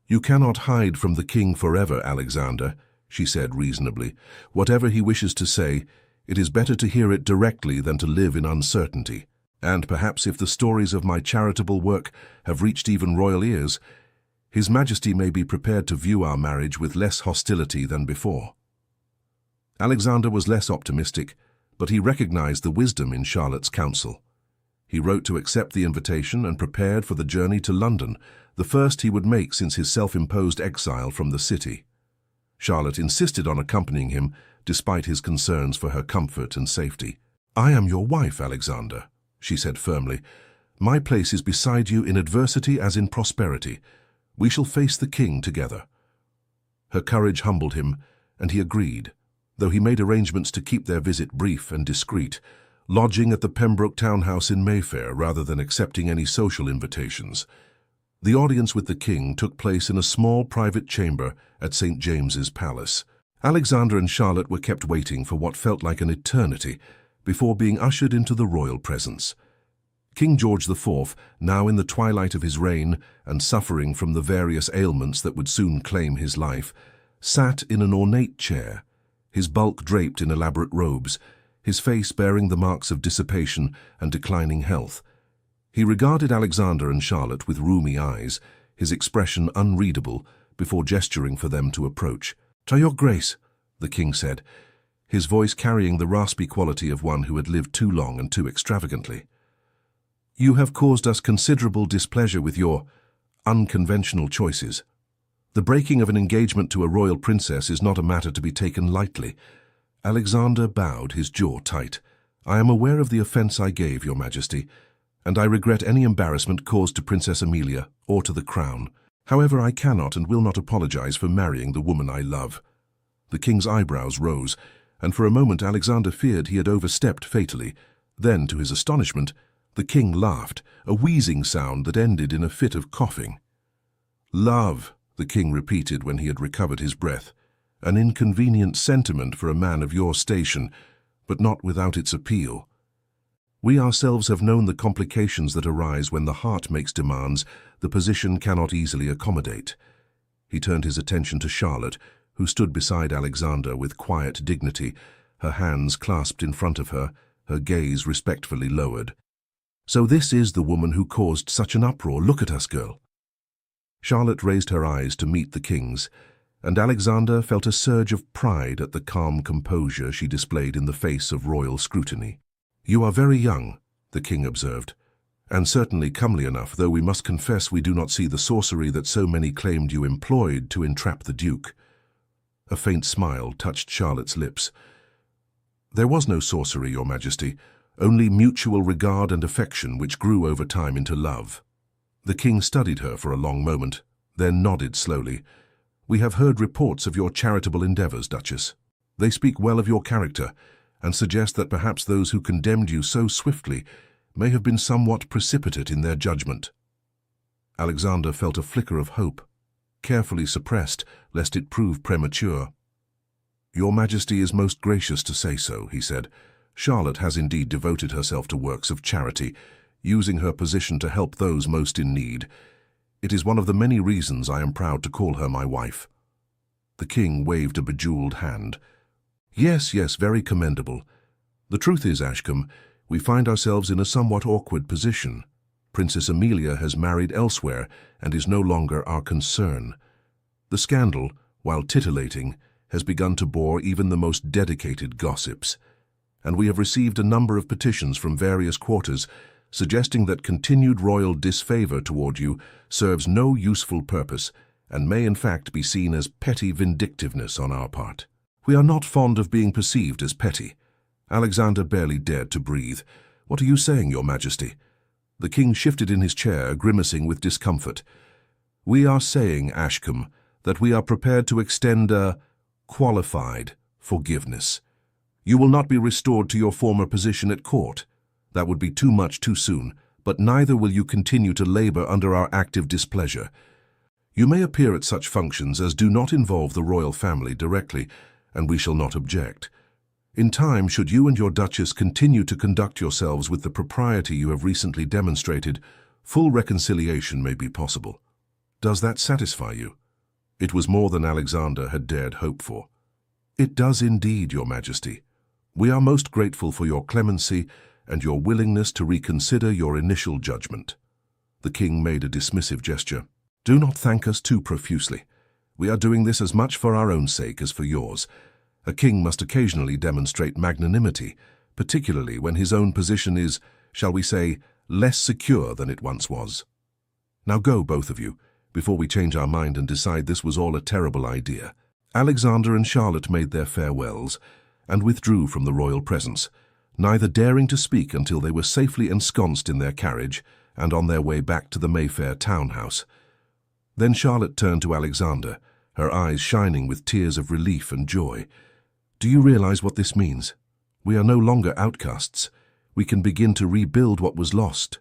S1: "You cannot hide from the king forever, Alexander," she said reasonably. "Whatever he wishes to say, it is better to hear it directly than to live in uncertainty. And perhaps if the stories of my charitable work have reached even royal ears, His Majesty may be prepared to view our marriage with less hostility than before." Alexander was less optimistic, but he recognized the wisdom in Charlotte's counsel. He wrote to accept the invitation and prepared for the journey to London, the first he would make since his self-imposed exile from the city. Charlotte insisted on accompanying him, despite his concerns for her comfort and safety. "I am your wife, Alexander," she said firmly. "My place is beside you in adversity as in prosperity. We shall face the king together." Her courage humbled him, and he agreed, though he made arrangements to keep their visit brief and discreet, lodging at the Pembroke townhouse in Mayfair rather than accepting any social invitations. The audience with the king took place in a small private chamber at St. James's Palace. Alexander and Charlotte were kept waiting for what felt like an eternity before being ushered into the royal presence. King George IV, now in the twilight of his reign and suffering from the various ailments that would soon claim his life, sat in an ornate chair, his bulk draped in elaborate robes, his face bearing the marks of dissipation and declining health. He regarded Alexander and Charlotte with rheumy eyes, his expression unreadable, before gesturing for them to approach. "To your grace," the king said, his voice carrying the raspy quality of one who had lived too long and too extravagantly. "You have caused us considerable displeasure with your unconventional choices. The breaking of an engagement to a royal princess is not a matter to be taken lightly." Alexander bowed, his jaw tight. "I am aware of the offense I gave, Your Majesty, and I regret any embarrassment caused to Princess Amelia or to the crown. However, I cannot and will not apologize for marrying the woman I love." The king's eyebrows rose, and for a moment Alexander feared he had overstepped fatally. Then, to his astonishment, the king laughed, a wheezing sound that ended in a fit of coughing. "Love," the king repeated when he had recovered his breath. "An inconvenient sentiment for a man of your station, but not without its appeal. We ourselves have known the complications that arise when the heart makes demands the position cannot easily accommodate." He turned his attention to Charlotte, who stood beside Alexander with quiet dignity, her hands clasped in front of her, her gaze respectfully lowered. "So this is the woman who caused such an uproar. Look at us, girl." Charlotte raised her eyes to meet the king's, and Alexander felt a surge of pride at the calm composure she displayed in the face of royal scrutiny. "You are very young," the king observed, And certainly comely enough, though we must confess we do not see the sorcery that so many claimed you employed to entrap the Duke." A faint smile touched Charlotte's lips. "There was no sorcery, Your Majesty, only mutual regard and affection which grew over time into love." The king studied her for a long moment, then nodded slowly. "We have heard reports of your charitable endeavors, Duchess. They speak well of your character, and suggest that perhaps those who condemned you so swiftly may have been somewhat precipitate in their judgment." Alexander felt a flicker of hope, carefully suppressed lest it prove premature. "Your Majesty is most gracious to say so," he said. "Charlotte has indeed devoted herself to works of charity, using her position to help those most in need. It is one of the many reasons I am proud to call her my wife." The king waved a bejeweled hand. Yes, very commendable. The truth is, Ashcombe, we find ourselves in a somewhat awkward position. Princess Amelia has married elsewhere and is no longer our concern. The scandal, while titillating, has begun to bore even the most dedicated gossips, and we have received a number of petitions from various quarters suggesting that continued royal disfavor toward you serves no useful purpose and may in fact be seen as petty vindictiveness on our part. We are not fond of being perceived as petty. Alexander barely dared to breathe. "What are you saying, Your Majesty?" The king shifted in his chair, grimacing with discomfort. "We are saying, Ashcombe, that we are prepared to extend a qualified forgiveness. You will not be restored to your former position at court. That would be too much too soon, but neither will you continue to labor under our active displeasure. You may appear at such functions as do not involve the royal family directly, and we shall not object. In time, should you and your Duchess continue to conduct yourselves with the propriety you have recently demonstrated, full reconciliation may be possible. Does that satisfy you?" It was more than Alexander had dared hope for. "It does indeed, Your Majesty. We are most grateful for your clemency and your willingness to reconsider your initial judgment." The king made a dismissive gesture. "Do not thank us too profusely. We are doing this as much for our own sake as for yours. A king must occasionally demonstrate magnanimity, particularly when his own position is, shall we say, less secure than it once was. Now go, both of you, before we change our mind and decide this was all a terrible idea." Alexander and Charlotte made their farewells and withdrew from the royal presence, neither daring to speak until they were safely ensconced in their carriage and on their way back to the Mayfair townhouse. Then Charlotte turned to Alexander, her eyes shining with tears of relief and joy. "Do you realize what this means? We are no longer outcasts. We can begin to rebuild what was lost."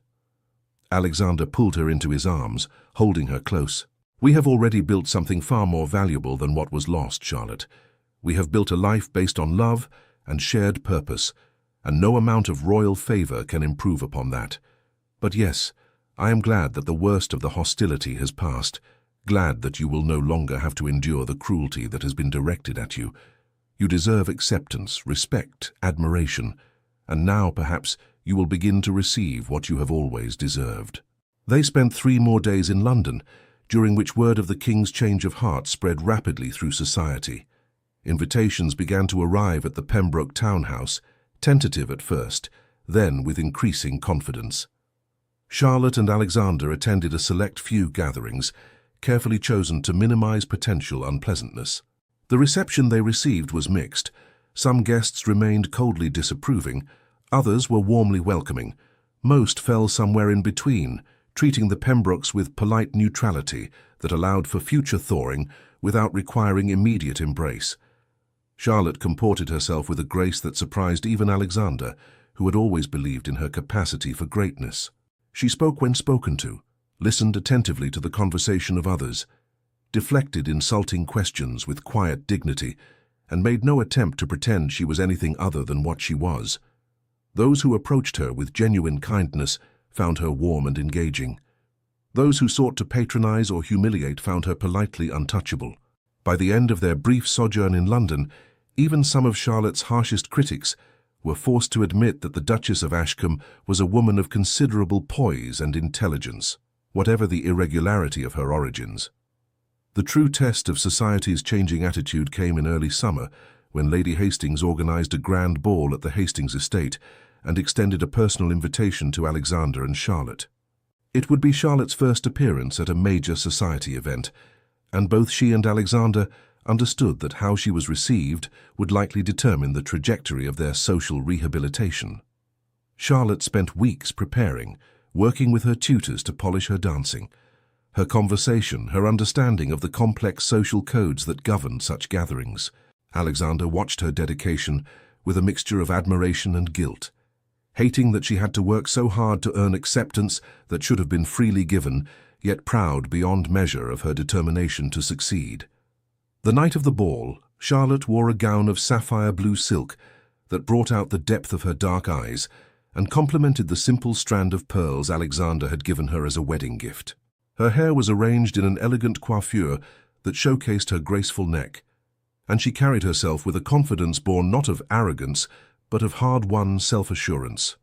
S1: Alexander pulled her into his arms, holding her close. "We have already built something far more valuable than what was lost, Charlotte. We have built a life based on love and shared purpose, and no amount of royal favor can improve upon that. But yes, I am glad that the worst of the hostility has passed, glad that you will no longer have to endure the cruelty that has been directed at you. You deserve acceptance, respect, admiration, and now perhaps you will begin to receive what you have always deserved." They spent 3 more days in London, during which word of the king's change of heart spread rapidly through society. Invitations began to arrive at the Pembroke townhouse, tentative at first, then with increasing confidence. Charlotte and Alexander attended a select few gatherings, carefully chosen to minimize potential unpleasantness. The reception they received was mixed. Some guests remained coldly disapproving, others were warmly welcoming. Most fell somewhere in between, treating the Pembrokes with polite neutrality that allowed for future thawing without requiring immediate embrace. Charlotte comported herself with a grace that surprised even Alexander, who had always believed in her capacity for greatness. She spoke when spoken to, listened attentively to the conversation of others, deflected insulting questions with quiet dignity, and made no attempt to pretend she was anything other than what she was. Those who approached her with genuine kindness found her warm and engaging. Those who sought to patronize or humiliate found her politely untouchable. By the end of their brief sojourn in London, even some of Charlotte's harshest critics were forced to admit that the Duchess of Ashcombe was a woman of considerable poise and intelligence, whatever the irregularity of her origins. The true test of society's changing attitude came in early summer, when Lady Hastings organized a grand ball at the Hastings estate, and extended a personal invitation to Alexander and Charlotte. It would be Charlotte's first appearance at a major society event, and both she and Alexander understood that how she was received would likely determine the trajectory of their social rehabilitation. Charlotte spent weeks preparing, working with her tutors to polish her dancing. Her conversation, her understanding of the complex social codes that governed such gatherings. Alexander watched her dedication with a mixture of admiration and guilt, hating that she had to work so hard to earn acceptance that should have been freely given, yet proud beyond measure of her determination to succeed. The night of the ball, Charlotte wore a gown of sapphire blue silk that brought out the depth of her dark eyes and complemented the simple strand of pearls Alexander had given her as a wedding gift. Her hair was arranged in an elegant coiffure that showcased her graceful neck, and she carried herself with a confidence born not of arrogance, but of hard-won self-assurance.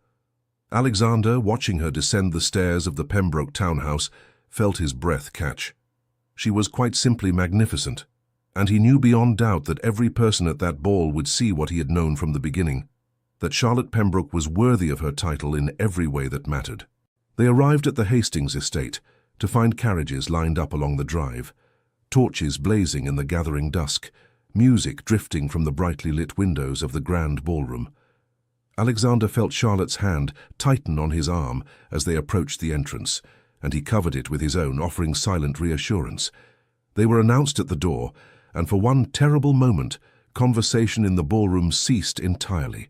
S1: Alexander, watching her descend the stairs of the Pembroke townhouse, felt his breath catch. She was quite simply magnificent, and he knew beyond doubt that every person at that ball would see what he had known from the beginning, that Charlotte Pembroke was worthy of her title in every way that mattered. They arrived at the Hastings estate to find carriages lined up along the drive, torches blazing in the gathering dusk, music drifting from the brightly lit windows of the grand ballroom. Alexander felt Charlotte's hand tighten on his arm as they approached the entrance, and he covered it with his own, offering silent reassurance. They were announced at the door, and for one terrible moment, conversation in the ballroom ceased entirely.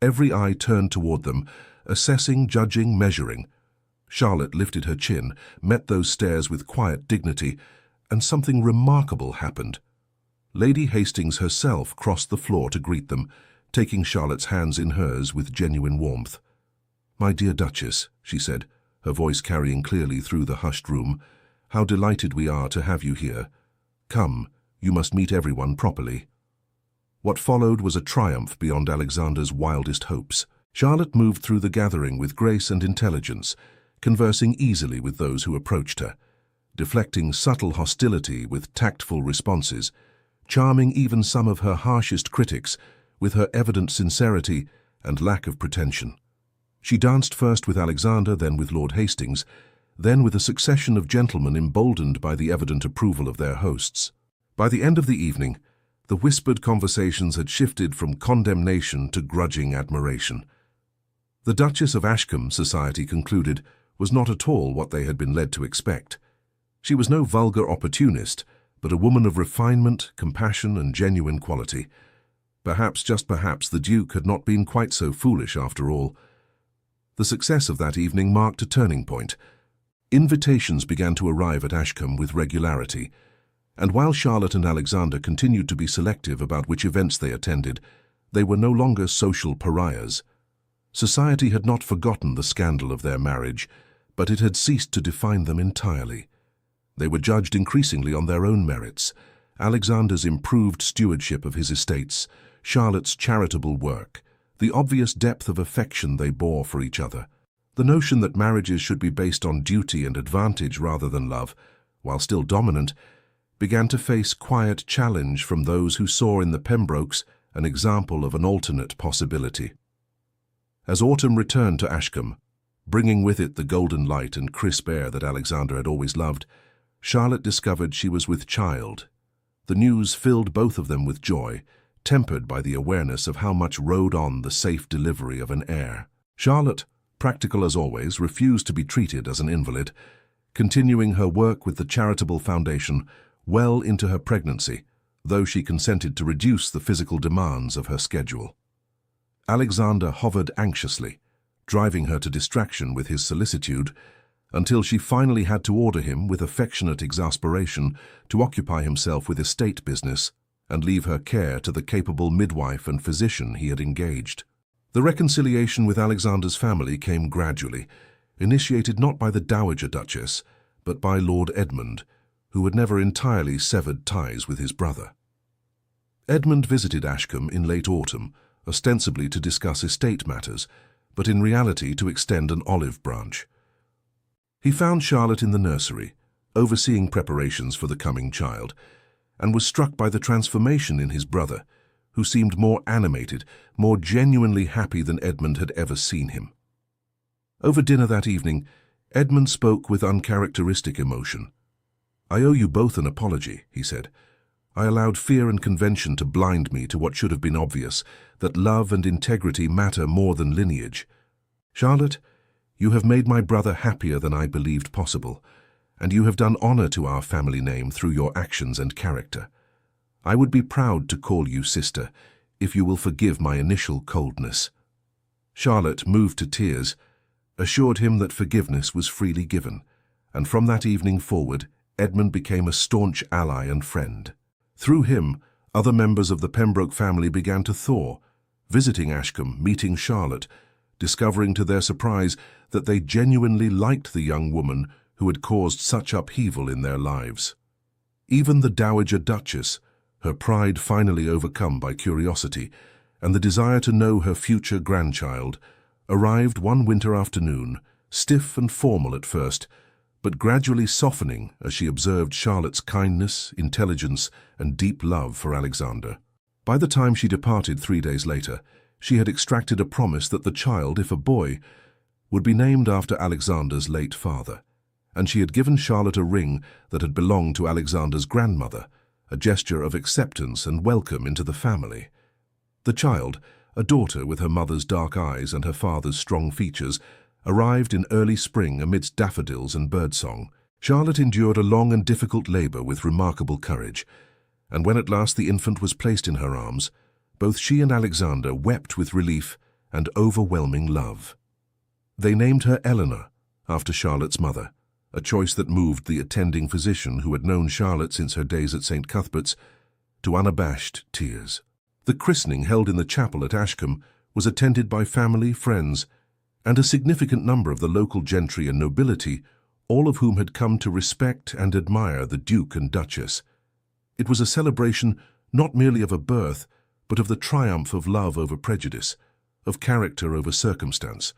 S1: Every eye turned toward them, assessing, judging, measuring. Charlotte lifted her chin, met those stares with quiet dignity, and something remarkable happened. Lady Hastings herself crossed the floor to greet them, taking Charlotte's hands in hers with genuine warmth. "My dear Duchess," she said, her voice carrying clearly through the hushed room, "how delighted we are to have you here. Come, you must meet everyone properly." What followed was a triumph beyond Alexander's wildest hopes. Charlotte moved through the gathering with grace and intelligence, conversing easily with those who approached her, deflecting subtle hostility with tactful responses, charming even some of her harshest critics with her evident sincerity and lack of pretension. She danced first with Alexander, then with Lord Hastings, then with a succession of gentlemen emboldened by the evident approval of their hosts. By the end of the evening, the whispered conversations had shifted from condemnation to grudging admiration. The Duchess of Ashcombe, society concluded, was not at all what they had been led to expect. She was no vulgar opportunist, but a woman of refinement, compassion, and genuine quality. Perhaps, just perhaps, the Duke had not been quite so foolish after all. The success of that evening marked a turning point. Invitations began to arrive at Ashcombe with regularity, and while Charlotte and Alexander continued to be selective about which events they attended, they were no longer social pariahs. Society had not forgotten the scandal of their marriage, but it had ceased to define them entirely. They were judged increasingly on their own merits: Alexander's improved stewardship of his estates, Charlotte's charitable work, the obvious depth of affection they bore for each other. The notion that marriages should be based on duty and advantage rather than love, while still dominant, began to face quiet challenge from those who saw in the Pembrokes an example of an alternate possibility. As autumn returned to Ashcombe, bringing with it the golden light and crisp air that Alexander had always loved, Charlotte discovered she was with child. The news filled both of them with joy, tempered by the awareness of how much rode on the safe delivery of an heir. Charlotte, practical as always, refused to be treated as an invalid, continuing her work with the charitable foundation well into her pregnancy, though she consented to reduce the physical demands of her schedule. Alexander hovered anxiously, driving her to distraction with his solicitude, until she finally had to order him with affectionate exasperation to occupy himself with estate business and leave her care to the capable midwife and physician he had engaged. The reconciliation with Alexander's family came gradually, initiated not by the Dowager Duchess, but by Lord Edmund, who had never entirely severed ties with his brother. Edmund visited Ashcombe in late autumn, ostensibly to discuss estate matters, but in reality to extend an olive branch. He found Charlotte in the nursery, overseeing preparations for the coming child, and was struck by the transformation in his brother, who seemed more animated, more genuinely happy than Edmund had ever seen him. Over dinner that evening, Edmund spoke with uncharacteristic emotion. "I owe you both an apology," he said. "I allowed fear and convention to blind me to what should have been obvious, that love and integrity matter more than lineage. Charlotte, you have made my brother happier than I believed possible, and you have done honor to our family name through your actions and character. I would be proud to call you sister, if you will forgive my initial coldness." Charlotte, moved to tears, assured him that forgiveness was freely given, and from that evening forward, Edmund became a staunch ally and friend. Through him, other members of the Pembroke family began to thaw, visiting Ashcombe, meeting Charlotte, discovering to their surprise that they genuinely liked the young woman who had caused such upheaval in their lives. Even the Dowager Duchess, her pride finally overcome by curiosity, and the desire to know her future grandchild, arrived one winter afternoon, stiff and formal at first, but gradually softening as she observed Charlotte's kindness, intelligence, and deep love for Alexander. By the time she departed 3 days later, she had extracted a promise that the child, if a boy, would be named after Alexander's late father, and she had given Charlotte a ring that had belonged to Alexander's grandmother, a gesture of acceptance and welcome into the family. The child, a daughter with her mother's dark eyes and her father's strong features, arrived in early spring amidst daffodils and birdsong. Charlotte endured a long and difficult labor with remarkable courage, and when at last the infant was placed in her arms, both she and Alexander wept with relief and overwhelming love. They named her Eleanor, after Charlotte's mother, a choice that moved the attending physician who had known Charlotte since her days at St. Cuthbert's to unabashed tears. The christening held in the chapel at Ashcombe was attended by family, friends, and a significant number of the local gentry and nobility, all of whom had come to respect and admire the Duke and Duchess. It was a celebration not merely of a birth, but of the triumph of love over prejudice, of character over circumstance,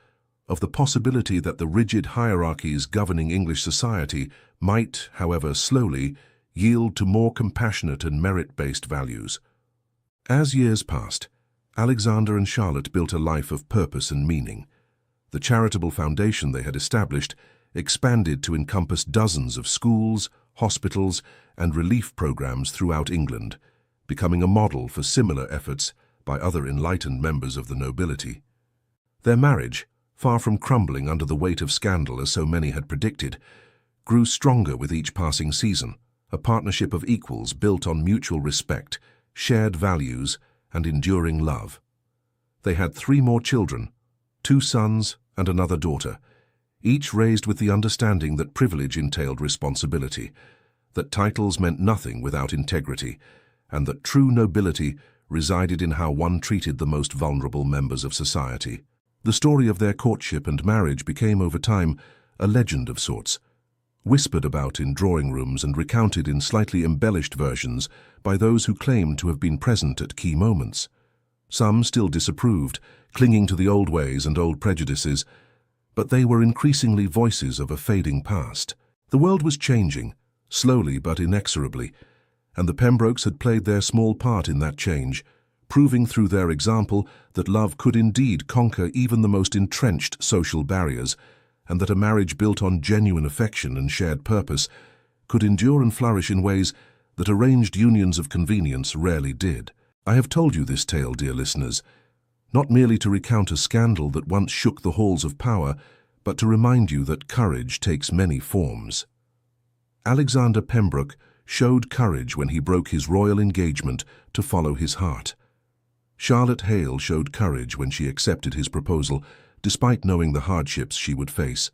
S1: of the possibility that the rigid hierarchies governing English society might, however slowly, yield to more compassionate and merit-based values. As years passed, Alexander and Charlotte built a life of purpose and meaning. The charitable foundation they had established expanded to encompass dozens of schools, hospitals, and relief programs throughout England, becoming a model for similar efforts by other enlightened members of the nobility. Their marriage, far from crumbling under the weight of scandal as so many had predicted, grew stronger with each passing season, a partnership of equals built on mutual respect, shared values, and enduring love. They had 3 more children, 2 sons and another daughter, each raised with the understanding that privilege entailed responsibility, that titles meant nothing without integrity, and that true nobility resided in how one treated the most vulnerable members of society. The story of their courtship and marriage became over time a legend of sorts, whispered about in drawing rooms and recounted in slightly embellished versions by those who claimed to have been present at key moments. Some still disapproved, clinging to the old ways and old prejudices, but they were increasingly voices of a fading past. The world was changing, slowly but inexorably, and the Pembrokes had played their small part in that change, proving through their example that love could indeed conquer even the most entrenched social barriers, and that a marriage built on genuine affection and shared purpose could endure and flourish in ways that arranged unions of convenience rarely did. I have told you this tale, dear listeners, not merely to recount a scandal that once shook the halls of power, but to remind you that courage takes many forms. Alexander Pembroke showed courage when he broke his royal engagement to follow his heart. Charlotte Hale showed courage when she accepted his proposal, despite knowing the hardships she would face.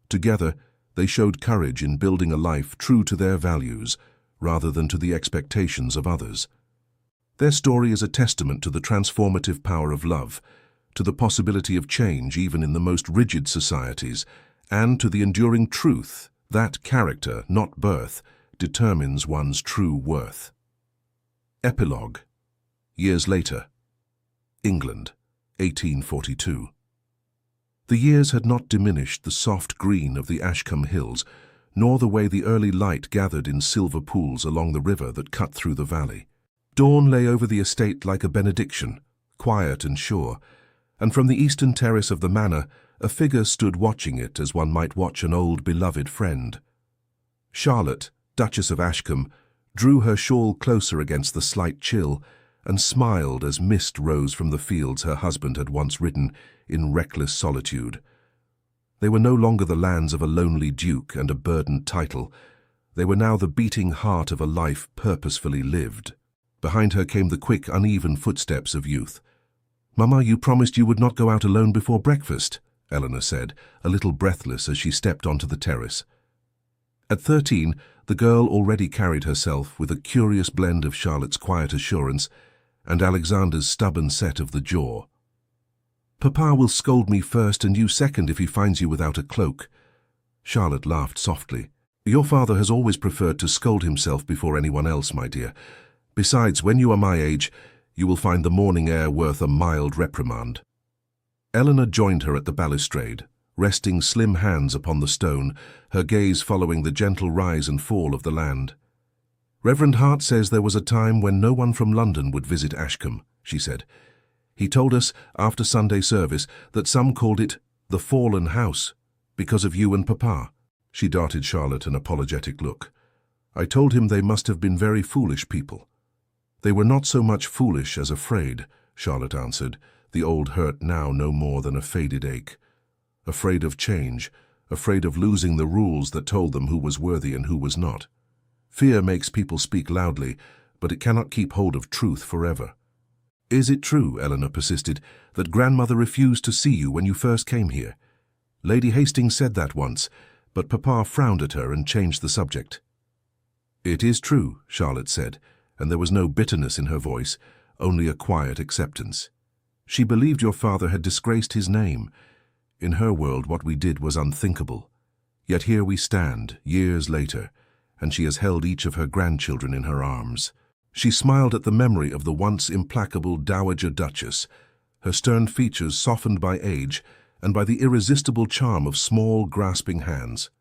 S1: Together, they showed courage in building a life true to their values, rather than to the expectations of others. Their story is a testament to the transformative power of love, to the possibility of change even in the most rigid societies, and to the enduring truth that character, not birth, determines one's true worth. Epilogue. Years later. England, 1842. The years had not diminished the soft green of the Ashcombe Hills, nor the way the early light gathered in silver pools along the river that cut through the valley. Dawn lay over the estate like a benediction, quiet and sure, and from the eastern terrace of the manor, a figure stood watching it as one might watch an old beloved friend. Charlotte, Duchess of Ashcombe, drew her shawl closer against the slight chill and smiled as mist rose from the fields her husband had once ridden in reckless solitude. They were no longer the lands of a lonely duke and a burdened title. They were now the beating heart of a life purposefully lived. Behind her came the quick, uneven footsteps of youth. "Mamma, you promised you would not go out alone before breakfast," Eleanor said, a little breathless as she stepped onto the terrace. At 13, the girl already carried herself with a curious blend of Charlotte's quiet assurance and Alexander's stubborn set of the jaw. "Papa will scold me first and you second if he finds you without a cloak." Charlotte laughed softly. "Your father has always preferred to scold himself before anyone else, my dear. Besides, when you are my age, you will find the morning air worth a mild reprimand." Eleanor joined her at the balustrade, resting slim hands upon the stone, her gaze following the gentle rise and fall of the land. "Reverend Hart says there was a time when no one from London would visit Ashcombe," she said. "He told us, after Sunday service, that some called it the fallen house, because of you and Papa." She darted Charlotte an apologetic look. "I told him they must have been very foolish people." "They were not so much foolish as afraid," Charlotte answered, the old hurt now no more than a faded ache. "Afraid of change, afraid of losing the rules that told them who was worthy and who was not. Fear makes people speak loudly, but it cannot keep hold of truth forever." "Is it true," Eleanor persisted, "that grandmother refused to see you when you first came here? Lady Hastings said that once, but Papa frowned at her and changed the subject." "It is true," Charlotte said, and there was no bitterness in her voice, only a quiet acceptance. "She believed your father had disgraced his name. In her world, what we did was unthinkable. Yet here we stand, years later, and she has held each of her grandchildren in her arms." She smiled at the memory of the once implacable Dowager Duchess, her stern features softened by age and by the irresistible charm of small, grasping hands.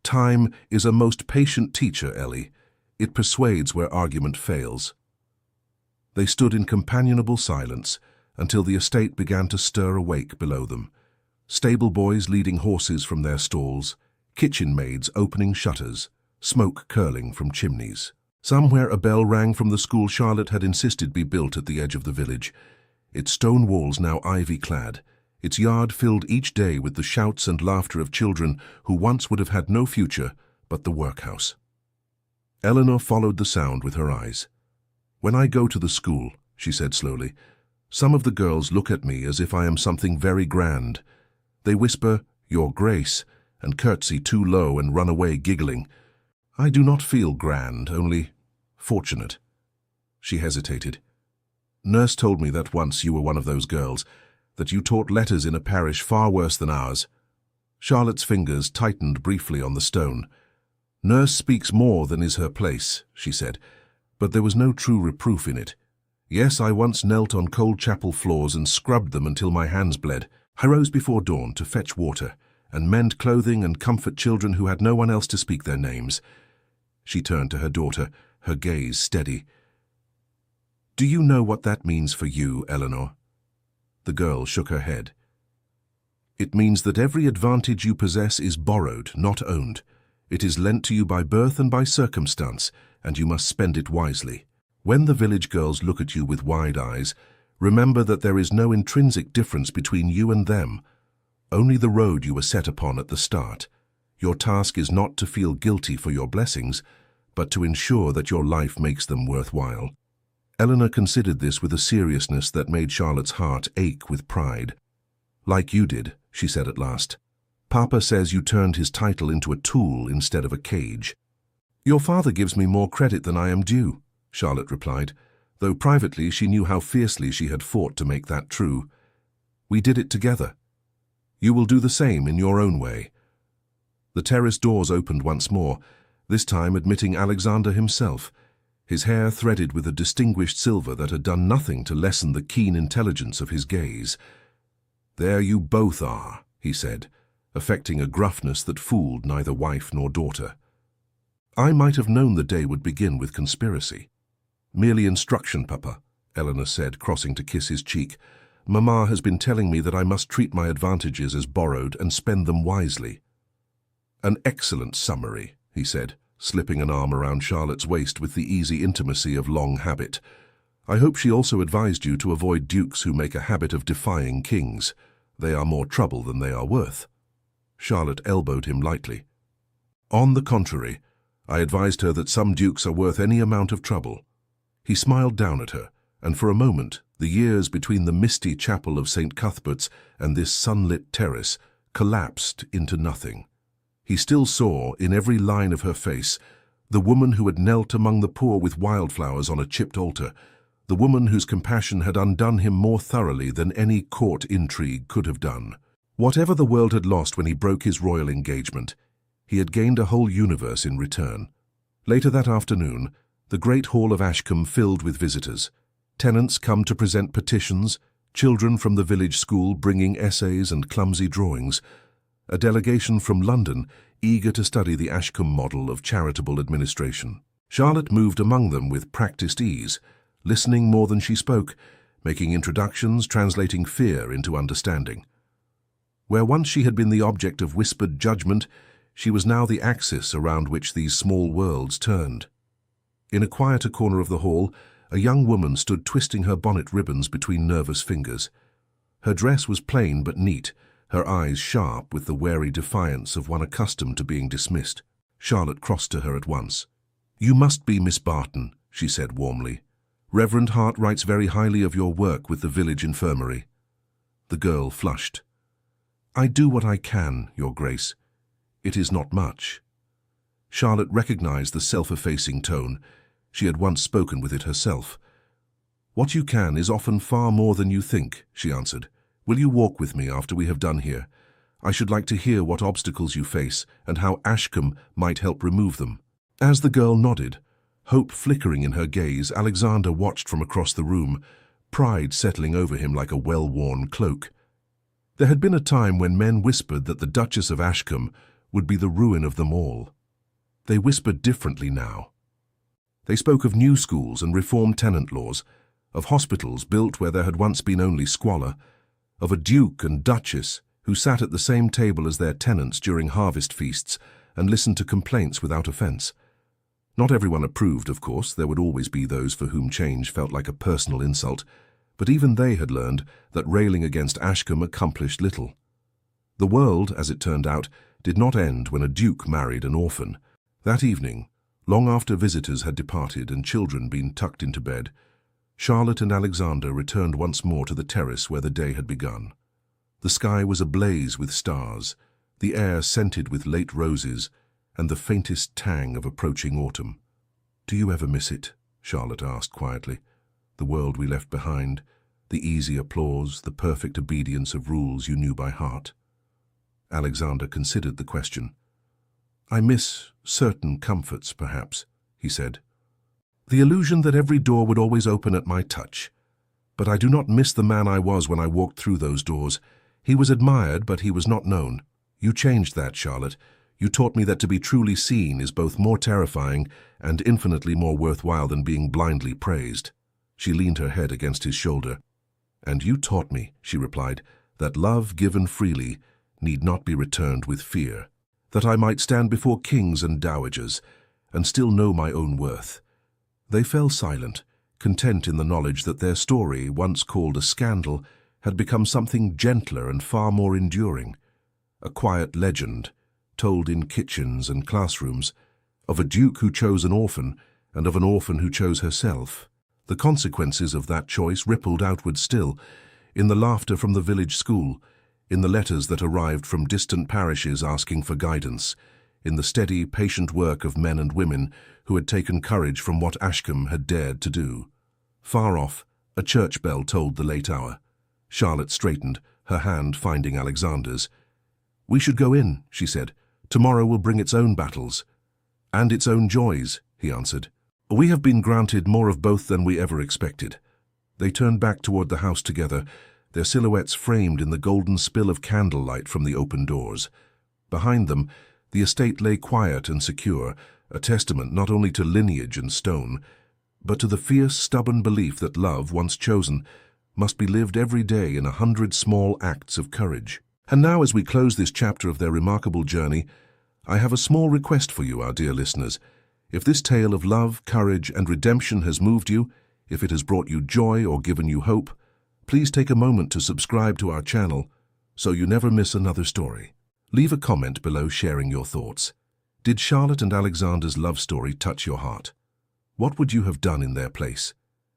S1: "Time is a most patient teacher, Ellie. It persuades where argument fails." They stood in companionable silence until the estate began to stir awake below them. Stable boys leading horses from their stalls, kitchen maids opening shutters, smoke curling from chimneys. Somewhere a bell rang from the school Charlotte had insisted be built at the edge of the village, its stone walls now ivy-clad, its yard filled each day with the shouts and laughter of children who once would have had no future but the workhouse. Eleanor followed the sound with her eyes. "When I go to the school," she said slowly, "some of the girls look at me as if I am something very grand. They whisper, 'Your Grace,' and curtsy too low and run away giggling. I do not feel grand, only fortunate." She hesitated. "Nurse told me that once you were one of those girls, that you taught letters in a parish far worse than ours." Charlotte's fingers tightened briefly on the stone. "Nurse speaks more than is her place," she said, but there was no true reproof in it. "Yes, I once knelt on cold chapel floors and scrubbed them until my hands bled. I rose before dawn to fetch water and mend clothing and comfort children who had no one else to speak their names." She turned to her daughter, her gaze steady. "Do you know what that means for you, Eleanor?" The girl shook her head. "It means that every advantage you possess is borrowed, not owned. It is lent to you by birth and by circumstance, and you must spend it wisely. When the village girls look at you with wide eyes, remember that there is no intrinsic difference between you and them, only the road you were set upon at the start. Your task is not to feel guilty for your blessings, but to ensure that your life makes them worthwhile." Eleanor considered this with a seriousness that made Charlotte's heart ache with pride. "Like you did," she said at last. "Papa says you turned his title into a tool instead of a cage." "Your father gives me more credit than I am due," Charlotte replied, though privately she knew how fiercely she had fought to make that true. "We did it together. You will do the same in your own way." The terrace doors opened once more, this time admitting Alexander himself, his hair threaded with a distinguished silver that had done nothing to lessen the keen intelligence of his gaze. "There you both are," he said, affecting a gruffness that fooled neither wife nor daughter. "I might have known the day would begin with conspiracy." Merely instruction, Papa, Eleanor said, crossing to kiss his cheek. Mamma has been telling me that I must treat my advantages as borrowed and spend them wisely. An excellent summary, he said, slipping an arm around Charlotte's waist with the easy intimacy of long habit. I hope she also advised you to avoid dukes who make a habit of defying kings. They are more trouble than they are worth. Charlotte elbowed him lightly. On the contrary, I advised her that some dukes are worth any amount of trouble. He smiled down at her, and for a moment the years between the misty chapel of St. Cuthbert's and this sunlit terrace collapsed into nothing. He still saw, in every line of her face, the woman who had knelt among the poor with wildflowers on a chipped altar, the woman whose compassion had undone him more thoroughly than any court intrigue could have done. Whatever the world had lost when he broke his royal engagement, he had gained a whole universe in return. Later that afternoon, the great hall of Ashcombe filled with visitors. Tenants come to present petitions, children from the village school bringing essays and clumsy drawings, a delegation from London eager to study the Ashcombe model of charitable administration. Charlotte moved among them with practiced ease, listening more than she spoke, making introductions, translating fear into understanding. Where once she had been the object of whispered judgment, she was now the axis around which these small worlds turned. In a quieter corner of the hall, a young woman stood twisting her bonnet ribbons between nervous fingers. Her dress was plain but neat, her eyes sharp with the wary defiance of one accustomed to being dismissed. Charlotte crossed to her at once. "You must be Miss Barton," she said warmly. "Reverend Hart writes very highly of your work with the village infirmary." The girl flushed. "I do what I can, Your Grace. It is not much." Charlotte recognized the self-effacing tone. She had once spoken with it herself. "What you can is often far more than you think," she answered. "Will you walk with me after we have done here? I should like to hear what obstacles you face and how Ashcombe might help remove them." As the girl nodded, hope flickering in her gaze, Alexander watched from across the room, pride settling over him like a well-worn cloak. There had been a time when men whispered that the Duchess of Ashcombe would be the ruin of them all. They whispered differently now. They spoke of new schools and reformed tenant laws, of hospitals built where there had once been only squalor, of a duke and duchess who sat at the same table as their tenants during harvest feasts and listened to complaints without offense. Not everyone approved, of course. There would always be those for whom change felt like a personal insult, but even they had learned that railing against Ashcombe accomplished little. The world, as it turned out, did not end when a duke married an orphan. That evening, long after visitors had departed and children been tucked into bed, Charlotte and Alexander returned once more to the terrace where the day had begun. The sky was ablaze with stars, the air scented with late roses, and the faintest tang of approaching autumn. "Do you ever miss it?" Charlotte asked quietly. "The world we left behind, the easy applause, the perfect obedience of rules you knew by heart?" Alexander considered the question. "I miss certain comforts, perhaps," he said. "The illusion that every door would always open at my touch. But I do not miss the man I was when I walked through those doors. He was admired, but he was not known. You changed that, Charlotte. You taught me that to be truly seen is both more terrifying and infinitely more worthwhile than being blindly praised." She leaned her head against his shoulder. "And you taught me," she replied, "that love given freely need not be returned with fear, that I might stand before kings and dowagers and still know my own worth." They fell silent, content in the knowledge that their story, once called a scandal, had become something gentler and far more enduring. A quiet legend, told in kitchens and classrooms, of a duke who chose an orphan and of an orphan who chose herself. The consequences of that choice rippled outward still, in the laughter from the village school, in the letters that arrived from distant parishes asking for guidance, in the steady, patient work of men and women who had taken courage from what Ashcombe had dared to do. Far off, a church bell tolled the late hour. Charlotte straightened, her hand finding Alexander's. "We should go in," she said. "Tomorrow will bring its own battles." "And its own joys," he answered. "We have been granted more of both than we ever expected." They turned back toward the house together, their silhouettes framed in the golden spill of candlelight from the open doors. Behind them, the estate lay quiet and secure, a testament not only to lineage and stone, but to the fierce, stubborn belief that love, once chosen, must be lived every day in 100 small acts of courage. And now, as we close this chapter of their remarkable journey, I have a small request for you, our dear listeners. If this tale of love, courage, and redemption has moved you, if it has brought you joy or given you hope, please take a moment to subscribe to our channel so you never miss another story. Leave a comment below sharing your thoughts. Did Charlotte and Alexander's love story touch your heart? What would you have done in their place?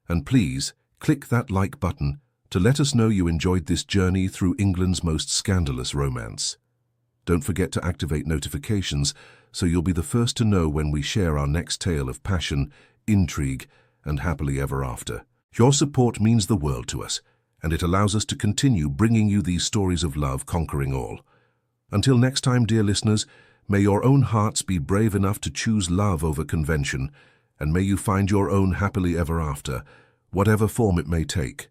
S1: And please, click that like button to let us know you enjoyed this journey through England's most scandalous romance. Don't forget to activate notifications so you'll be the first to know when we share our next tale of passion, intrigue, and happily ever after. Your support means the world to us, and it allows us to continue bringing you these stories of love conquering all. Until next time, dear listeners, may your own hearts be brave enough to choose love over convention, and may you find your own happily ever after, whatever form it may take.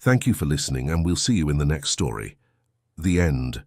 S1: Thank you for listening, and we'll see you in the next story. The End.